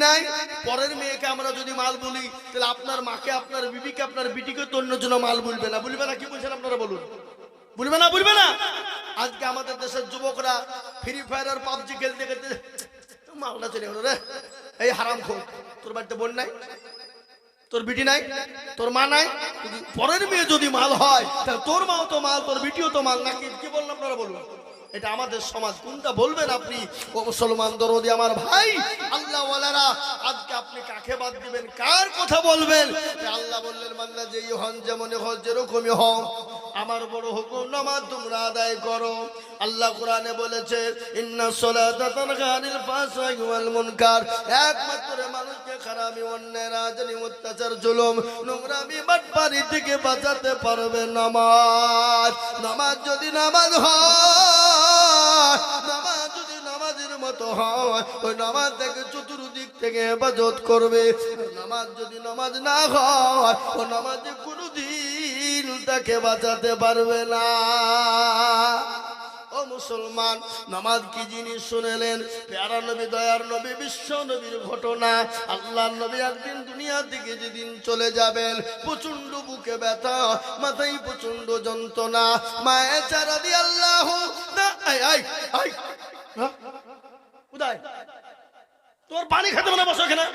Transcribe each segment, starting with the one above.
নাই, পরের মেয়েকে আমরা যদি মাল বলি তাহলে আপনার মাকে, আপনার বিবিকে, আপনার বিটিকে তো অন্যজন মাল বলবে না, বলবে না? কি বলছেন আপনারা বলুন? বলবে না? বলবে না? আজকে আমাদের দেশের যুবকরা ফ্রি ফায়ার আর পাবজি খেলতে খেলতে মালটা চলে গেল রে। এই হারাম খোর, তোর বাড়িতে বোন নাই, তোর বিটি নাই, তোর মা নাই, পরের মেয়ে যদি মাল হয় তাহলে তোর মাও তো মাল, তোর বিটিও তো মাল নাকি? কি বললাম আপনারা বলুন? এটা আমাদের সমাজ। কোনটা বলবেন আপনি? ও মুসলমান দরদি আমার ভাই, আল্লাহ ওয়ালারা, আজকে আপনি কাকে বাদ দিবেন, কার কথা বলবেন? আল্লাহ বললেন বান্দা যেই হন, যেমন হন, যেরকমই হন, আমার বড় হুকুম নামাজ তোমরা আদায় করো। আল্লাহ কোরআনে বলেছে ইন্নাস সালাতা তানহা আনিল ফাহশাই ওয়াল মুনকার, একমাত্র মানুষকে খারাপি, অন্যায়, রাজনী, অত্যাচার, জুলুম, নোংরামি, বাটপারি থেকে বাঁচাতে পারবে নামাজ। নামাজ যদি নামাজ হয়, নামাজ যদি নামাজের মতো হয়, ওই নামাজ থেকে চতুর্দিক থেকে হেফাজত করবে। নামাজ যদি নামাজ না হয়, ও নামাজে কোনোদিন তাকে বাঁচাতে পারবে না। ও মুসলমান, নামাজ কি জিনিস শুনেলেন? প্যারা নবী, দয়ার নবী, বিশ্ব নবীর ঘটনা। আল্লাহর নবী একদিন দুনিয়া থেকে যেদিন চলে যাবেন, প্রচন্ড বুকে ব্যথা, মাথায় প্রচন্ড যন্ত্রণা। মায়েশা রাদিয়াল্লাহু উদয়, তোর পানি খেতে মনে বসো এখানে,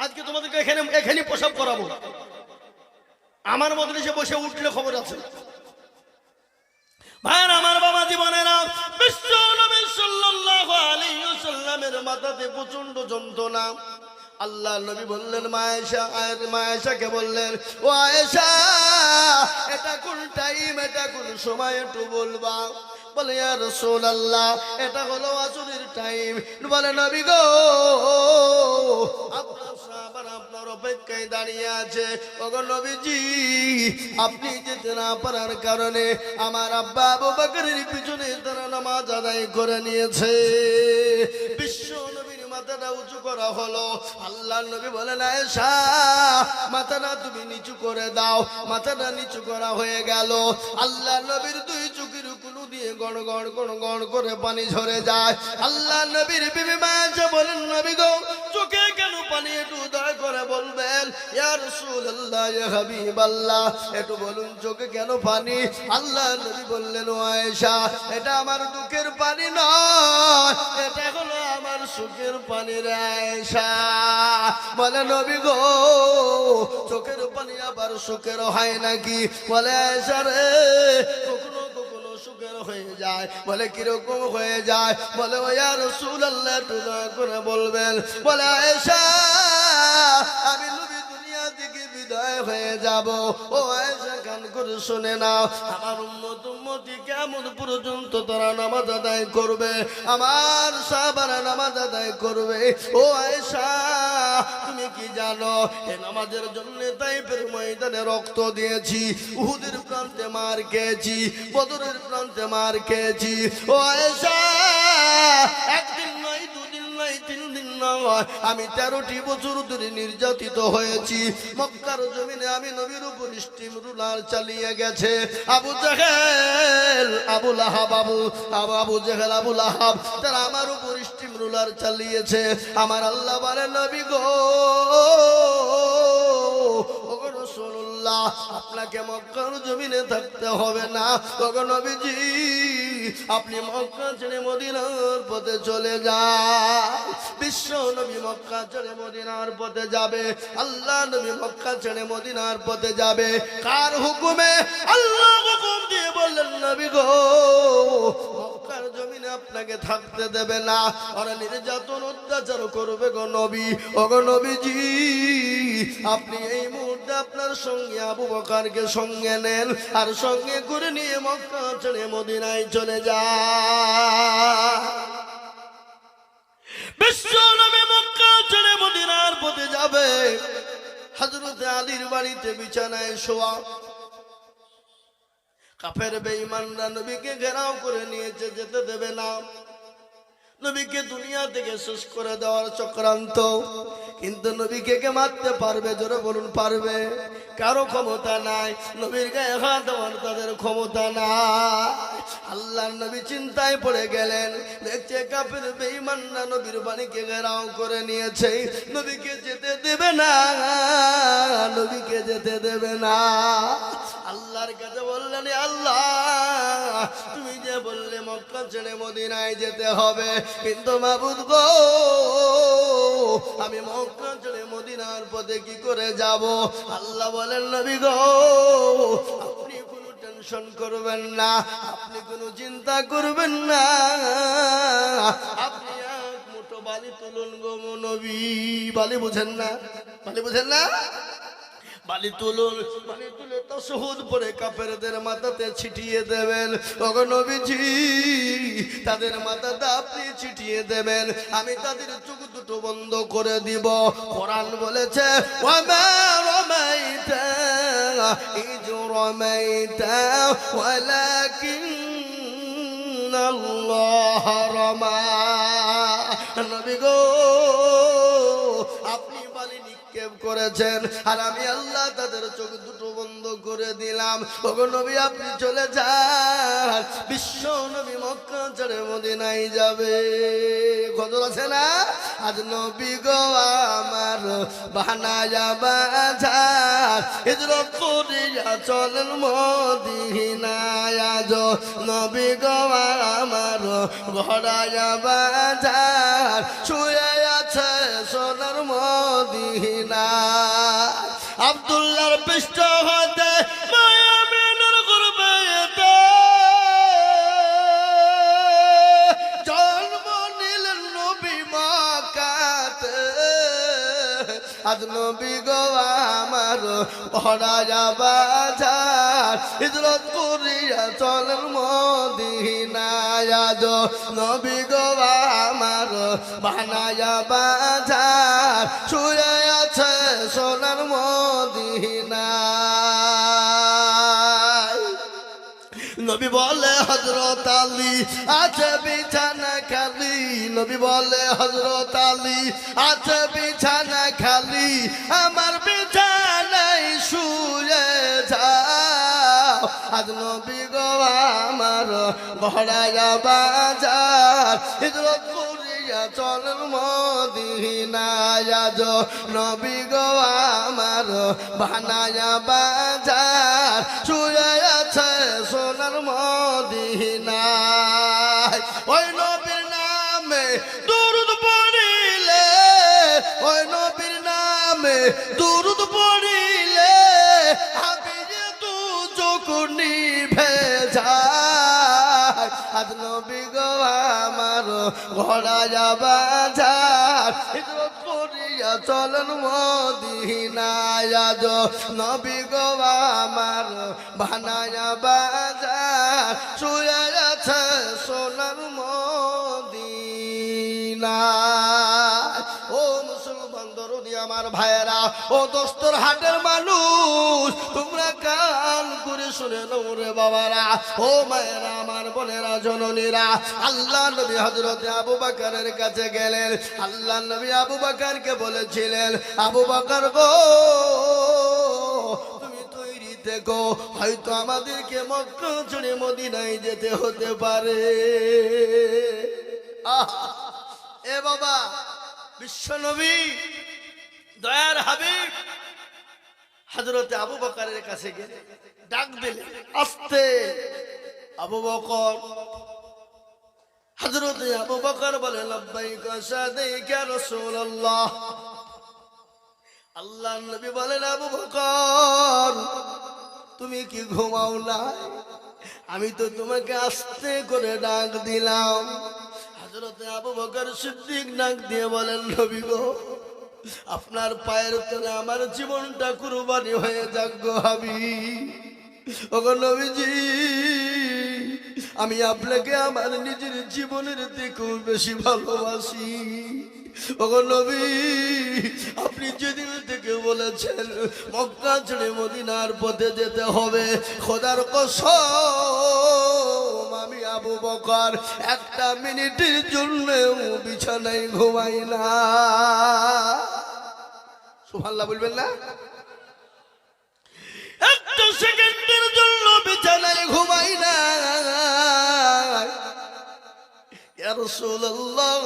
আজকে তোমাদেরকে এখানে প্রসাব করাবো। আমার মজলিসে বসে উঠলে খবর আছে। ভাইরা আমার, বাবা জীবনেরা, বিশ্ব নবী সাল্লাল্লাহু আলাইহি ওয়াসাল্লামের মাথাতে প্রচন্ড যন্ত্রণা। আল্লাহ নবী বললেন মায়েশা, মায়েশাকে বললেন, ও আয়েশা, এটা কোন টাইম, এটা কোন সময় একটু বলবা? বলে ইয়া রাসূলুল্লাহ, এটা হলো আসরের টাইম। বলে নবী গো, আপনার সাহাবারা আপনার অপেক্ষায় দাঁড়িয়ে আছে। ওগো নবীজি, আপনি যেতে না পারার কারণে আমার আব্বা আবু বকরের পিছনে তারা নামাজ আদায় করে নিয়েছে। বিশ্ব নবীর মাথাটা উঁচু করা হলো। আল্লাহ নবী বলেন আয়েশা, মাথাটা তুমি নিচু করে দাও। মাথাটা নিচু করা হয়ে গেল। আল্লাহ নবীর দুই চোখের কুলু দিয়ে গড় গড় গড় গড় করে পানি ঝরে যায়। আল্লাহ নবীর বিবি মায়েশা বলেন, নবী গো, চোখে কেন পানি? একটু দয়া করে বলবেন। ইয়া রাসূলুল্লাহ, ইয়া হাবিবাল্লাহ, একটু বলুন চোখে কেন পানি? আল্লাহ নবী বললেন, ও আয়েশা, এটা আমার দুঃখের পানি নয়, এটা হলো আমার সুখের পানি রে আয়েশা। বলে নবী গো, চোখের পানি আবার সুখের হয় নাকি? বলে আয়েশা রে, কখনো কখনো সুখের হয়ে যায়। বলে কিরকম হয়ে যায়? বলে ও ইয়া রাসূলুল্লাহ, একটু দয়া করে বলবেন। বলে আয়েশা, আমি নবী দুনিয়া থেকে বিদায় হয়ে যাব। ও আয়েশা, কান করে শুনে নাও, আমার উম্মত উম্মতি কিয়ামত পর্যন্ত তারা নামাজ আদায় করবে, আমার সাহাবারা নামাজ আদায় করবে। ও আয়েশা, তুমি কি জানো এই নামাজের জন্য তাইফের ময়দানে রক্ত দিয়েছি, উহুদের প্রান্তে মার খেয়েছি, বদরের প্রান্তে মার খেয়েছি। ও আয়েশা, একদিন নয়, দুদিন নয়, 3 দিন নয়, আমি 13টি বছর ধরে নির্যাতিত হয়েছি। মক্কার জমিনে আমি নবীর উপর স্টিম রুলার চালিয়ে গেছে আবু জাহেল, আবু লাহাব, আবু জাহেল, আবু লাহাব, তারা আমার উপর স্টিম রুলার চালিয়েছে। আমার আল্লাহ বলে, নবী গো, ওগো রাসূলুল্লাহ, আপনাকে মক্কার জমিনে থাকতে হবে না। ওগো নবীজি, আপনি মক্কা ছেড়ে মদিনার পথে চলে যান। বিশ্ব নবী মক্কা ছেড়ে মদিনার পথে যাবে। আল্লাহ নবী মক্কা ছেড়ে মদিনার পথে যাবে কার হুকুমে? আল্লাহ হুকুম দিয়ে বললেন, নবী গো, মক্কার জমিনে আপনাকে থাকতে দেবে না, ওরা নির্যাতন অত্যাচার করবে গো নবী। ওগো নবীজি, আপনি এই মুহূর্তে আপনার সঙ্গে আবু বকরকে সঙ্গে নেন, আর সঙ্গে করে নিয়ে মক্কা ছেড়ে মদিনায় চলে যান। বিশ্ব নবী মক্কা ছেড়ে মদিনার পথে যাবে। হযরত আলীর বাড়িতে বিছানায় শোয়া। কাফের বেঈমানরা নবীকে ঘেরাও করে নিয়েছে, যেতে দেবে না। নবীকে দুনিয়া থেকে শেষ করে দেওয়ার চক্রান্ত। কিন্তু নবীকে কে মারতে পারবে? জোরে বলুন, পারবে? কারো ক্ষমতা নাই। নবীর গায়ে হাত দেওয়ার তাদের ক্ষমতা নাই। আল্লাহর নবী চিন্তায় পড়ে গেলেন। দেখছে কাফের বেঈমানরা নবীর বাণীকে ঘেরাও করে নিয়েছে। নবীকে যেতে দেবে না, নবীকে যেতে দেবে না। আল্লাহর কাছে বললেন, আল্লাহ তুমি যে বললে মক্কা ছেড়ে মদিনায় যেতে হবে, কিন্তু মাবুদ গো আমি মক্কা ছেড়ে মদিনার পথে কি করে যাব? আল্লাহ বলেন, নবী গো আপনি কোনো টেনশন করবেন না, আপনি কোনো চিন্তা করবেন না। আপনি এক মুঠো বালি তুলুন গো নবী। বালি বুঝেন না? বালি বুঝেন না? বালি তুলুন, বালি তুলে তাশহুদ পড়ে কাফেরদের মাথাতে ছিটিয়ে দেবেন। ওগো নবীজি তাদের মাথাতে আপনি ছিটিয়ে দেবেন, আমি তাদের চোখ দুটো বন্ধ করে দিব। কোরআন বলেছে, ওয়ামা রামাইতা ইয রামাইতা ওয়ালাকিন্নাল্লাহ রামা। নবী গো আপনি বালি নিক্ষেপ করেছেন আর আমি আল্লাহ তাদের চোখ দুটো বন্ধ করে দিলাম। ওগো নবী আপনি চলে যান। বিশ্ব নবী মক্কা ছেড়ে মদিনায় যাবে। খবর আছে না? আজ নবী গো আমার বানায়া বাজার হিজরত করিয়া চলেন মদিনায়। আজ নবী গো আমার ঘোড়ায়া বাজার শুয়ে আছে সোনার মদিনা। আব্দুল্লাহর পৃষ্ঠ হতে মায়ামিনের গুরবেতে জন্ম নিলেন নবী মক্কাতে। আজ নবী গো আমার ঘোড়ায়া বাজার হিজরত করিয়া চলেন মদিনায়। আজ নবী গো আমার বানায়া বাজার শুয়ে আছে সোনার মদিনায়। নবী বলে হযরত আলী আছে বিছানা খালি। নবী বলে হযরত আলী আছে বিছানা খালি, আমার বিছানায় শুয়ে যাও। আজ নবী গো আমার ঘোড়ায়া বাজার হিজরত করিয়া চলেন মদিনায়। আজ নবী গো আমার বানায়া বাজার শুয়ে আছে সোনার মদিনায়। ওই নবীর নামে দুরূদ পড়িলে, ওই নবীর নামে দুরূদ পড়িলে হাবিবে তু চোখ নিভে যায়। আজ নবী গো আমার ঘোড়ায়া বাজার হিজরত করিয়া চলেন মদিনায়। আজ নবী গো আমার বানায়া বাজার শুয়ে আছে সোনার মদিনায়। ও মুসলমান দরদি আমার ভাইয়েরা, ও দোস্তর হাটের মানুষ, তোমরা কান করে শুনে নাও রে বাবারা, ও মায়েরা, আমার বোনেরা, জননীরা। আল্লাহ নবী হযরতে আবু বকরের কাছে গেলেন। আল্লাহ নবী আবু বকরকে বলেছিলেন, আবু বকর গো তুমি তৈরি থেকো, হয়তো আমাদেরকে মক্কা ছেড়ে মদিনায় যেতে হতে পারে। এ বাবা, বিশ্ব নবী দয়ার হাবিব হযরতে আবু বকরের কাছে গেলে ডাক দিলেন আস্তে, আবু বকর। হযরতে আবু বকর বলে, লব্বাইকা সাদাইকা রাসূলুল্লাহ। আল্লাহর নবী বলেন, আবু বকর তুমি কি ঘুমাও না? আমি তো তোমাকে আস্তে করে ডাক দিলাম। হযরতে আবু বকর সিদ্দিক ডাক দিয়ে বলেন, নবী গো আপনার পায়ের তলে আমার জীবনটা কুরবানি হয়ে যাক গো হাবিব। ওগো নবীজি আমি আপনাকে আমার নিজের জীবনের থেকেও বেশি ভালোবাসি। ওগো নবী আপনি যেদিন থেকে বলেছেন মক্কা ছেড়ে মদিনার পথে যেতে হবে, খোদার কসম আমি আবু বকর একটা মিনিটের জন্য বিছানায় ঘুমাই না। সুবহানাল্লাহ বলবেন না? একটা সেকেন্ডের জন্য বিছানায় ঘুমাই না। ইয়া রাসূলুল্লাহ,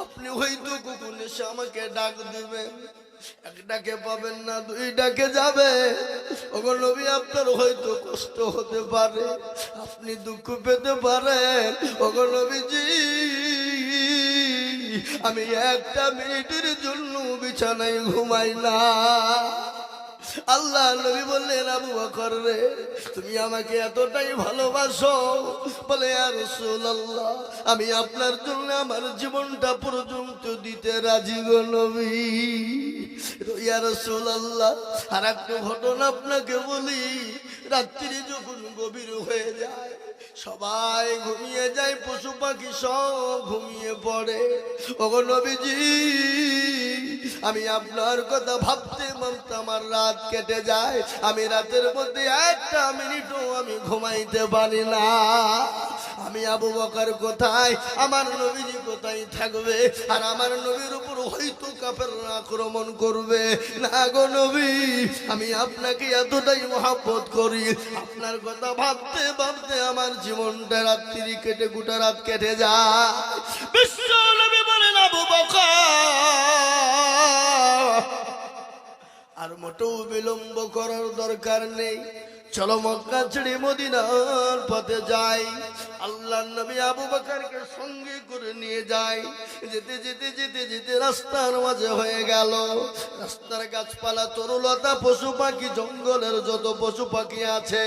আপনি হয়তো কখন এসে আমাকে ডাক দিবেন, এক ডাকে পাবেন না, দুই ডাকে যাবে। ওগো নবী, আপনার হয়তো কষ্ট হতে পারে, আপনি দুঃখ পেতে পারেন। ওগো নবীজি, আমি একটা মিনিটের জন্য বিছানায় ঘুমাই না। আল্লাহ নবী বললেন, আবু বকর রে, তুমি আমাকে এতটাই ভালোবাসো? বলে, ইয়া রাসূলুল্লাহ, আমি আপনার জন্য আমার জীবনটা পর্যন্ত দিতে রাজি গো নবী। ইয়া রাসূলুল্লাহ, আর একটা ঘটনা আপনাকে বলি। রাত্রি যখন গভীর হয়ে যায়, সবাই ঘুমিয়ে যায়, পশু পাখি সব ঘুমিয়ে পড়ে। ওগো নবীজি, আমি আপনার কথা ভাবতে ভাবতে আমার রাত কেটে যায়। আমি রাতের মধ্যে একটা মিনিটও আমি ঘুমাইতে পারি না। আমি আবু বকর কোথায়, আমার নবীজি কোথায় থাকবে? আর আমার নবীর উপর হয়তো কাফেররা আক্রমণ করবে। না গো নবী, আমি আপনাকে এতটাই মহব্বত করি, আপনার কথা ভাবতে ভাবতে আমার জীবনটা রাত্রি কেটে গোটা রাত কেটে যায়। বিশ্ব নবী বলেন, আবু বকর, আর মোটেও বিলম্ব করার দরকার নেই, চলো মক্কা ছেড়ে মদিনার পথে যাই। আল্লাহর নবী আবু বকরকে সঙ্গে করে নিয়ে যায়। যেতে যেতে যেতে যেতে রাস্তার মাঝে হয়ে গেল। রাস্তার গাছপালা, তরুলতা, পশু পাখি, জঙ্গলের যত পশু পাখি আছে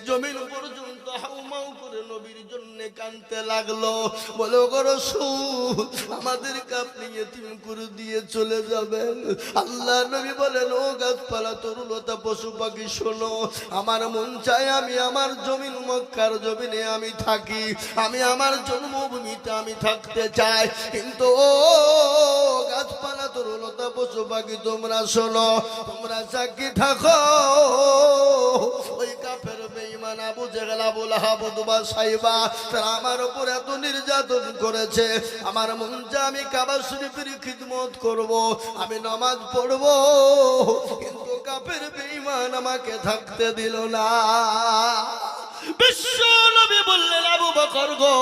জমিন পর্যন্ত হাউমাউ করে নবীর জন্য কাঁদতে লাগলো। বলে, ওগো রাসূল, আমাদেরকে আপনি ইতিম করে দিয়ে চলে যাবেন? আল্লাহ নবী বলেন, ও গাছপালা, তরুলতা, পশু পাখি, শোনো, আমার মন চায় আমি আমার জমিন মক্কার জমিনে আমি থাকি, আমি আমার জন্মভূমিতে আমি থাকতে চাই। কিন্তু ও গাছপালা, তরুলতা, পশু পাখি, তোমরা শোনো, তোমরা সাক্ষী থাকো, ওই কাফের বেঈমান আবু জেহেল, আবু লাহাব, উতবা, সাইবা, তারা আমার উপর এত নির্যাতন করেছে। আমার মন চায় আমি কাবা শরীফের খিদমত করব, আমি নামাজ পড়ব, কিন্তু কাফের বেঈমান আমাকে থাকতে দিল না। বিশ্ব নবী বললেন, আবু বকর গো,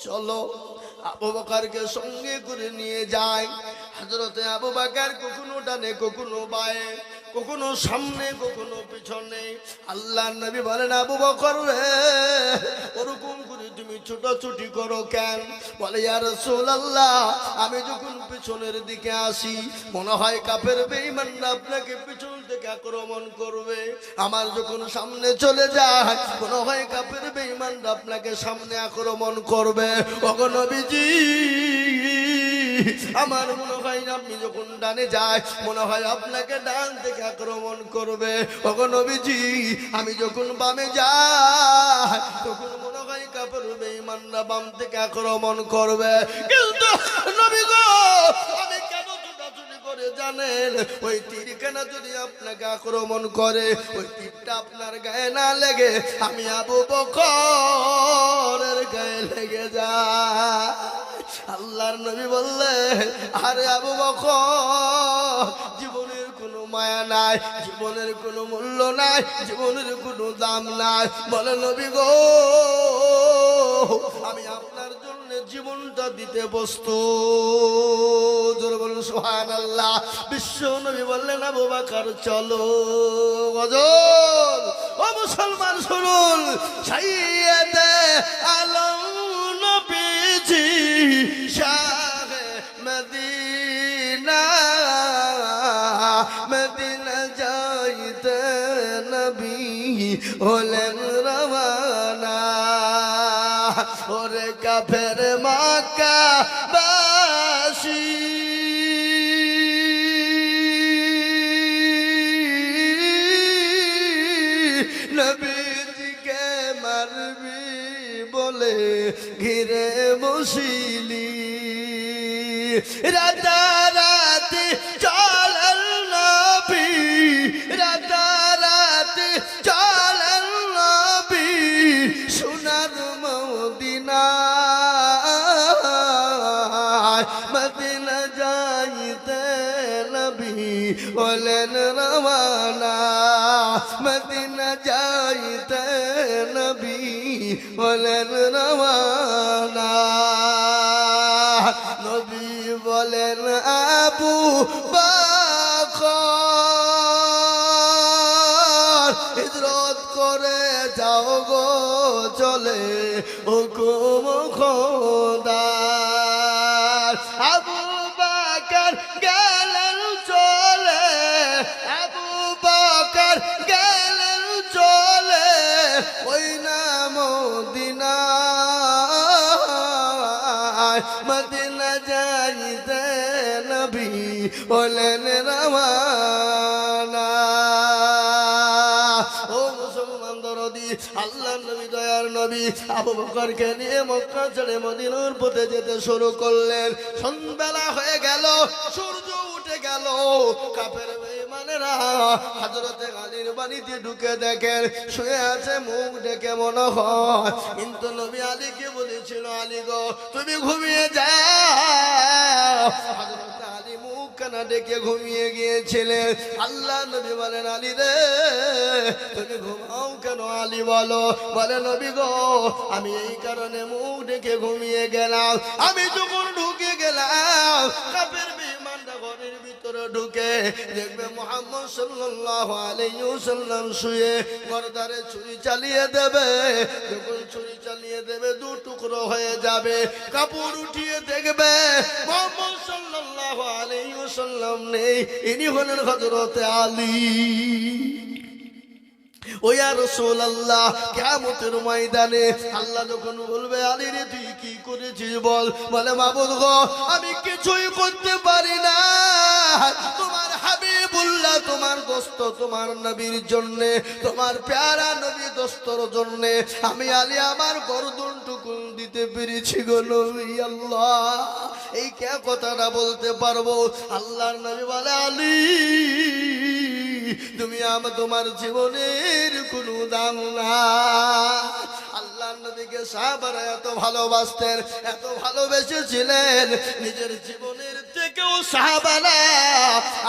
চলো। আবু বকরকে সঙ্গে করে নিয়ে যায়। হযরতে আবু বকর কখনো ডানে, কখনো বায়ে, কখনো সামনে, কখনো পিছনে। আল্লাহর নবী বলেন, আবু বকর রে, ওরকম করে তুমি ছোটাছুটি করো কেন? বলে, ইয়া রাসূলুল্লাহ, আমি যখন পিছনের দিকে আসি, মনে হয় কাফের বেঈমানরা আপনাকে পিছন থেকে আক্রমণ করবে। আমার যখন সামনে চলে যায়, মনে হয় কাফের বেঈমানরা আপনাকে সামনে আক্রমণ করবে। ওগো নবীজি, আমার মনে হয় আপনি যখন ডানে যায়, মনে হয় আপনাকে ডান থেকে আক্রমণ করবে। ওগো নবীজি, আমি যখন বামে যাই, তখন মনে হয় কাফের বেঈমানরা বাম থেকে আক্রমণ করবে। কিন্তু নবী গো, আমি কেন ছোটাছুটি করে জানেন? ওই তীরখানা যদি আপনাকে আক্রমণ করে, ওই তীরটা আপনার গায়ে না লেগে আমি আবু বকরের গায়ে লেগে যায়। আল্লাহর নবী বললেন, আরে আবু বকর, জীবনের কোনো মায়া নাই, জীবনের কোনো মূল্য নাই, জীবনের কোনো দাম নাই। বলে, নবী গো, আমি আপনার জন্য জীবনটা দিতে প্রস্তুত। জোরে বলুন সুবহানাল্লাহ। বিশ্ব নবী বললেন, আবু বকর চলো। গজল, ও মুসলমান শুনুন, সাইয়েদে আলম নবীজি শাহে মদিনা, মদিনা যাইতে নবী হলেন রওয়ানা। ওরে কাফের মক্কা বাসী, নবীজিকে মারবি বলে ঘিরে বসিলি। রাতারাতি চলেন নবী, রাতারাতি চলেন নবী, সোনা মদিনা যাইতে নবী হলেন রওয়ানা মদিনা যাইতে নবী হলেন রওয়ানা নবী বলেন আবু বকর হিজরত করে যাও গো চলে হুকুম খোদার আবু বকর গেলেন চলে আবু বকর গেলেন চলে ওই না মদিনায় মদিনা যাইতে নবী হলেন রওয়ানা ও মুসলমান দরদি আল্লাহ নবী দয়ার নবী আবু বকরকে নিয়ে মক্কা ছেড়ে মদিনার পথে যেতে শুরু করলেন সন্ধ্যাবেলা হয়ে গেল সূর্য উঠে গেল কাফের বেঈমানেরা হযরতে আলীর বাড়িতে ঢুকে দেখেন শুয়ে আছে মুখ ডেকে মনে হয় কিন্তু নবী আলীকে বলেছিল আলী গো তুমি ঘুমিয়ে যাও হযরতে আলী মুখ কানা ডেকে ঘুমিয়ে গিয়েছিলেন আল্লাহ নবী বলেন আলী রে তুমি ঘুমাও কেন আলী বলো বলে নবী গো আমি এই কারণে মুখ ডেকে ঘুমিয়ে গেলাম আমি যখন ঢুকে গেলাম কাফের বেঈমানরা ঘরের ভিতরে ঢুকে দেখবে মুহাম্মদ সাল্লাল্লাহু আলাইহি ওয়াসাল্লাম শুয়ে গর্দারে ছুরি চালিয়ে দেবে যখন ছুরি চালিয়ে দেবে দু টুকরো হয়ে যাবে কাপড় উঠিয়ে দেখবে মুহাম্মদ সাল্লাল্লাহু আলাইহি ওয়াসাল্লাম নেই ইনি হলেন হযরতে আলী ও ইয়া রাসূলুল্লাহ কিয়ামতের ময়দানে আল্লাহ যখন বলবে আলী রে তুই কি করেছিস বল বলে মাবুদ গো আমি কিছুই করতে পারি না তোমার হাবিবুল্লাহ তোমার দোস্ত তোমার নবীর জন্য তোমার প্যারা নবী দোস্তর জন্য আমি আলী আমার গর্দনটুকু দিতে পেরেছি গো নবী আল্লাহ এই কে কথাটা বলতে পারবো আল্লাহর নবী বলে আলী তুমি তোমার জীবনের কোনো দাম না আল্লাহ নবীকে সাহাবারা এত ভালোবাসতেন এত ভালোবেসেছিলেন নিজের জীবনের থেকেও সাহাবারা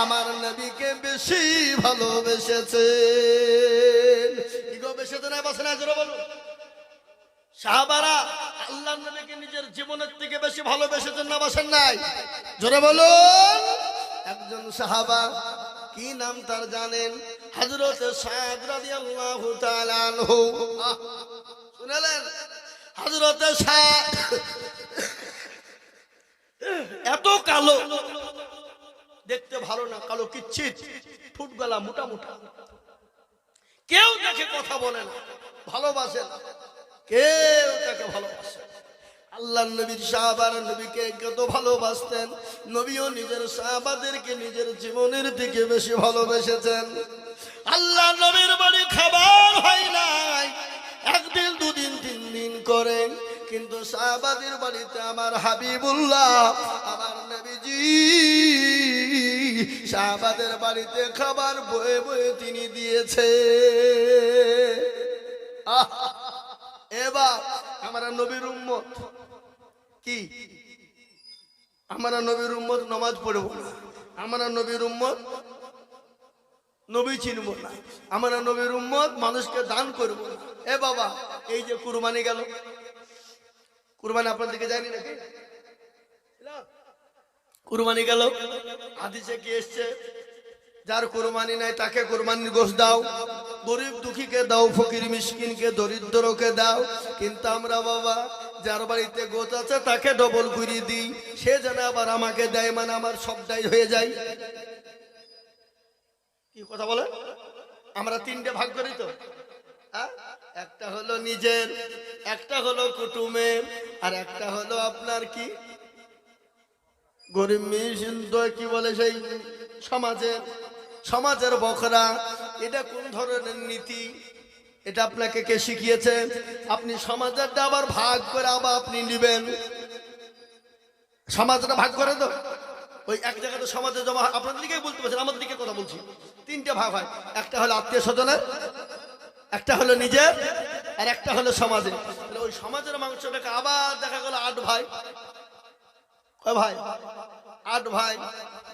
আমার নবীকে বেশি ভালোবেসেছেন কি গো বেসেছেন না বাসে না জোরে বলুন সাহাবারা আল্লাহ নবীকে নিজের জীবনের থেকে বেশি ভালোবেসেছেন না বাসেন নাই জোরে বলুন একজন সাহাবা কি নাম তার জানেন হযরত সাদ রাদিয়াল্লাহু তাআলা আনহু শুনলেন হযরত সাদ এত কালো দেখতে ভালো না কালো কিচ্ছিত ফুটগলা মোটা মোটা কেউ তাকে কথা বলে না ভালোবাসে না কেউ তাকে ভালোবাসে আল্লাহর নবীর সাহাবারা নবীকে কত ভালোবাসতেন নবীও নিজের সাহাবাদেরকে নিজের জীবনের থেকে বেশি ভালোবেসেছেন আল্লাহ নবীর বাড়ি খাবার হয় নাই একদিন দুদিন তিন দিন করে কিন্তু সাহাবাদের বাড়িতে আমার হাবিবুল্লাহ আমার নবীজি সাহাবাদের বাড়িতে খাবার বয়ে বয়ে তিনি দিয়েছে এবার আমরা নবীর উম্মত কি আমরা নবীর উম্মত নামাজ পড়ব না আমরা নবীর উম্মত নবী চিনব না আমরা নবীর উম্মত মানুষকে দান করব না এ বাবা এই যে কুরবানি গেল কুরবানি আপনার দিকে যায়নি নাকি কুরবানি গেল হাদিসে কি এসছে যার কুরবানি নাই তাকে কুরবানির গোশত দাও গরিব দুঃখীকে দাও ফকির মিসকিনকে দরিদ্রকে দাও কিন্তু আমরা বাবা যার বাড়িতে গোশ আছে তাকে ডবল করে দিই সে যেন আবার আমাকে দেয় মানে আমার সবটাই হয়ে যায় কি কথা বলে আমরা তিনটে ভাগ করি তো একটা হলো নিজের একটা হলো কুটুমের আর একটা হলো আপনার কি গরিব মিসকিন তো কি বলে সেই সমাজের বখরা এটা কোন ধরনের নীতি এটা আপনাকে কে শিখিয়েছে আপনি সমাজেরটা আবার ভাগ করে আবার আপনি নেবেন সমাজটা ভাগ করে তো ওই এক জায়গাতে সমাজে জমা আপনাদের দিকে বলতে পারছেন আমাদের দিকে কথা বলছি তিনটে ভাগ হয় একটা হলো আত্মীয় স্বজনের একটা হলো নিজের আর একটা হলো সমাজে ওই সমাজের মাংসটাকে আবার দেখা গেল 8 ভাই কয় ভাই? 8 ভাই।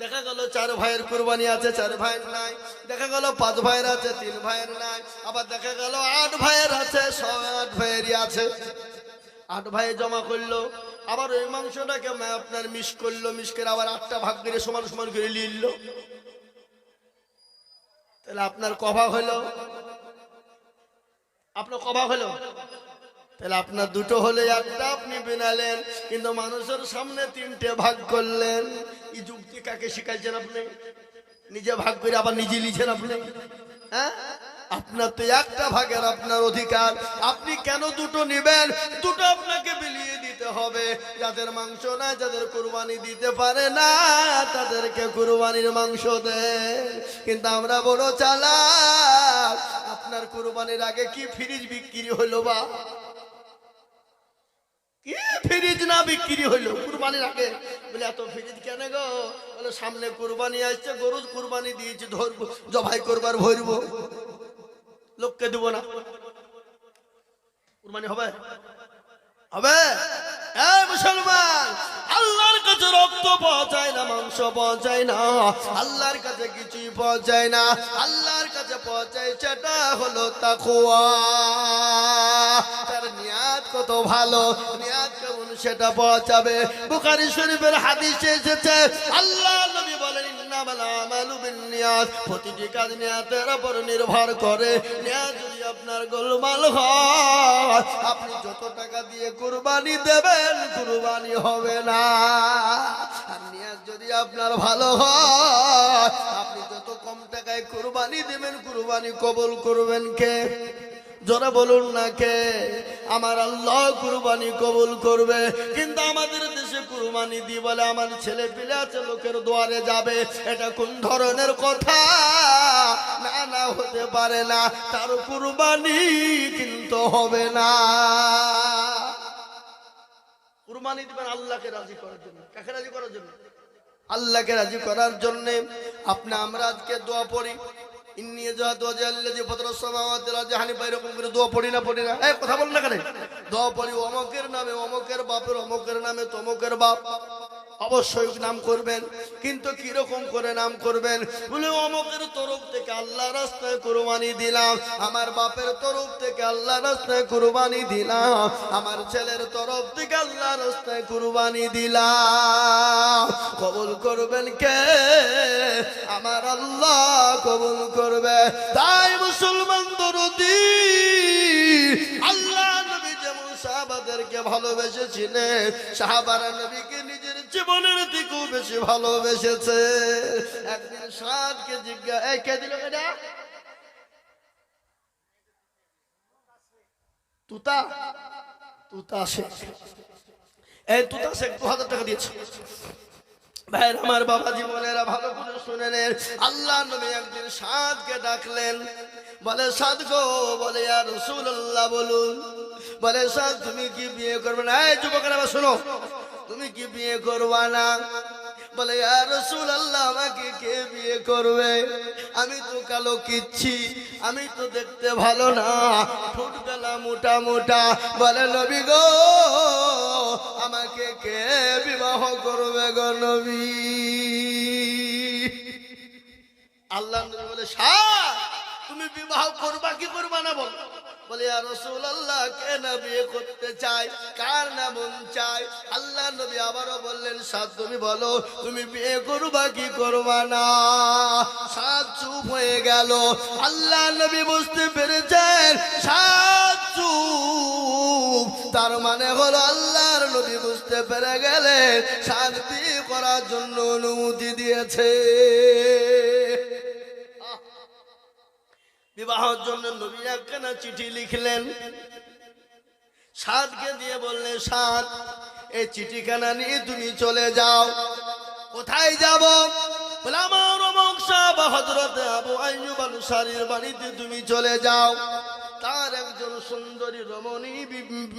দেখা গেল 4 ভাইয়ের কুরবানি আছে, 4 ভাইয়ের নাই। দেখা গেল 5 ভাইয়ের আছে, 3 ভাইয়ের নাই। আবার দেখা গেল 8 ভাইয়ের আছে, 8 ভাইয়েরই আছে। 8 ভাই জমা করলো, আবার ওই মাংসটাকে আপনার মিশ করলো, মিশ করে আবার 8টা ভাগ করে সমান সমান করে নিল। তাহলে আপনার কভাগ হলো, আপনার কভাগ হলো। তাহলে আপনার 2টো হলে 1টা আপনি বিনালেন, কিন্তু মানুষের সামনে 3টে ভাগ করলেন। এই যুক্তি কাকে শিখাইছেন আপনি? নিজে ভাগ করে আবার নিজে লিখেন আপনি? হ্যাঁ, আপনার তো 1টা ভাগের আপনার অধিকার। আপনি কেন 2টো নেবেন? 2টো আপনাকে বিলিয়ে দিতে হবে। যাদের মাংস নাই, যাদের কুরবানি দিতে পারে না, তাদেরকে কুরবানির মাংস দেন। কিন্তু আমরা বড় চালাক। আপনার কুরবানির আগে কি ফ্রিজ বিক্রি হলো? বা কি ফ্রিজ না বিক্রি হইলো কুরবানির আগে? বলে এত ফ্রিজ কেন গো? বলে সামনে কুরবানি আসছে, গরু কুরবানি দিয়েছি, ধরবো, জবাই করবার ভরবো, লোককে দেবো না। কুরবানি হবে? হবে? এই মুসলমান, আল্লাহর কাছে রক্ত পাওয়া যায় না, মাংস পাওয়া যায় না, আল্লাহর কাছে কিছুই পাওয়া যায় না। আল্লাহর কাছে পাওয়া যায় সেটা হলো তাকওয়া। তার নিয়াত কত ভালো, নিয়াত কেমন সেটা পাওয়া যাবে। বুখারী শরীফের হাদিসে এসেছে, আল্লাহ নবী বলেন, ইন্নামাল আমালু বিন্নিয়াত। প্রতিটি কাজ নিয়াতের উপর নির্ভর করে। নিয়াত যদি আপনার গোলমাল হয়, আপনি যত টাকা দিয়ে কুরবানি দেবেন, কুরবানি হবে না। আর নিয়াত যদি আপনার ভালো হয়, আপনি যত কম টাকায় কুরবানি দেবেন, কুরবানি কবুল করবেন কে? জোরে বলুন না কে? আমার আল্লাহ কুরবানি কবুল করবে। কিন্তু আমাদের দেশে কুরবানি দিয়ে বলে আমার ছেলে পিলে আছে, লোকের দুয়ারে যাবে। এটা কোন ধরনের কথা? না, না, হতে পারে না। তার কুরবানি কিন্তু হবে না। কুরবানি দিবেন আল্লাহকে রাজি করার জন্য। কাকে রাজি করার জন্য? আল্লাহকে রাজি করার জন্য। আমরা আজকে দোয়া পড়ি, ইন্নী জাহাদু ওয়াজআল্লাযী ফাতারাস সামাওয়াতি ওয়াল আরদি হানিফা, এরকম করে দোয়া পড়ি না? পড়ি না? এই কথা বল না কেন? দোয়া পড়ি অমকের নামে, অমকের বাপের, অমকের নামে তমকের বাপ। অবশ্যই নাম করবেন, কিন্তু কিরকম করে নাম করবেন? বলে অমকের তরফ থেকে আল্লাহ রাস্তায় কুরবানি দিলাম, আমার বাপের তরফ থেকে আল্লাহ রাস্তায় কুরবানি দিলাম, আমার ছেলের তরফ থেকে আল্লাহ রাস্তায় কুরবানি দিলাম। কবুল করবেন কে? আমার আল্লাহ কবুল করবে। তাই মুসলমান দরদি, আল্লাহ নবী যেমন সাহাবাদেরকে ভালোবেসেছিলেন, সাহাবারা নবীকে নিজের জীবনের থেকেও বেশি ভালোবেসেছে। একদিন সাদকে জিজ্ঞাসা, এই কে দিল এটা? তুতা, তুতা শেখ। এই তুতা শেখ 2000 টাকা দিয়েছে। ভাইয়ের আমার, বাবা জীবনেরা ভালো করে শুনে নেন। আল্লাহ নবী একদিন সাদকে ডাকলেন, বলে সাদ গো, বলে ইয়া রাসূলুল্লাহ বলুন। বলে সাদ তুমি কি বিয়ে করবে না? এই যুবকেরা শোনো, তুমি কি বিয়ে করবা না? বলে ইয়া রাসূলুল্লাহ আমাকে কে বিয়ে করবে? আমি তো কালো কিচ্ছি, আমি তো দেখতে ভালো না, ঠোঁট গলা মোটা মোটা। বলে নবী গো, আমাকে কে বিবাহ করবে গো নবী? আল্লাহ নবী বলে সাদ তুমি বিবাহ করবা কি করবা না বল? বলে ইয়া রাসূলুল্লাহ কে না বিয়ে করতে চায়, কার না মন চায়? আল্লাহ নবী আবারও বললেন সাদ তুমি বলো তুমি বিয়ে করবা কি করবা না? সাদ চুপ হয়ে গেল। আল্লাহ নবী বুঝতে পেরেছেন সাদ চুপ, তার মানে হলো আল্লাহর নবী বুঝতে পেরে গেলেন সাদ বিয়ে করার জন্য অনুমতি দিয়েছে। বিবাহের জন্য নবী একখানা চিঠি লিখলেন, সাদকে দিয়ে বললেন সাদ এই চিঠিখানা নিয়ে তুমি চলে যাও। কোথায় যাব? বলে আমার অমুক সাহাব হযরত আবু আইয়ুব আনসারীর বাড়িতে তুমি চলে যাও। তার একজন সুন্দরী রমণী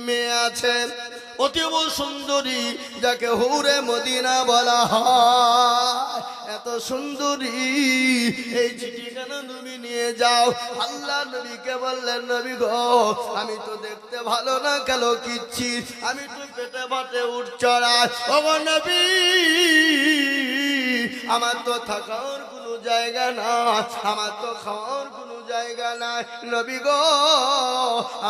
মেয়ে আছে, অতীব সুন্দরী, যাকে হুরে মদিনা বলা হয়। এত এত সুন্দরী এই চিঠিখানা তুমি নিয়ে যাও। আল্লাহ নবীকে বললেন, নবী গো, আমি তো দেখতে ভালো না, কালো কিচ্ছি, আমি তো পেটে ভাতে উঠ চড়াই। ওগো নবী, আমার তো থাকার কোনো জায়গা না, আমার তো খাওয়ার কোনো জায়গা নাই। নবী গো,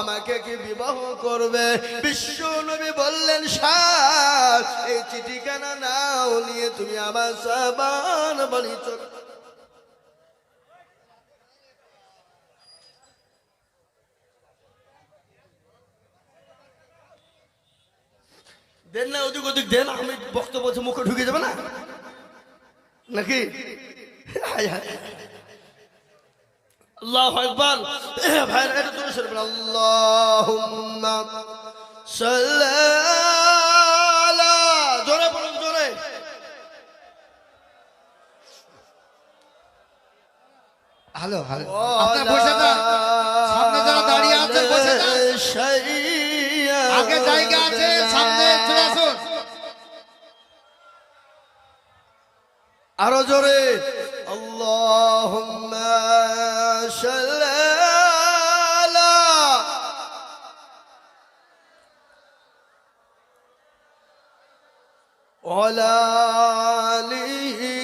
আমাকে কি বিবাহ করবে? বিশ্ব নবী বললেন, সার এই চিঠিখানা নাও, নিয়ে তুমি আমার সাবান বাড়ি চলো। দেন না, ওদিক ওদিক দেন, আমি বক্তব্য বলছি, মুখে ঢুকে যাবে না নাকি? হায় হায়, আল্লাহু আকবার। ভাইরা এটা দূরে সরে বলেন, আল্লাহুম্মা সাল্লি আলা, জোরে বলুন, জোরে। হ্যালো হ্যালো, আপনারা বসে যান, সামনে যারা দাঁড়িয়ে আছেন বসে যান, আগে জায়গা আছে, সামনে চলে আসুন। আরো জোরে, আল্লাহুম্মা সাল্লি আলা, ওয়ালা আলিহি।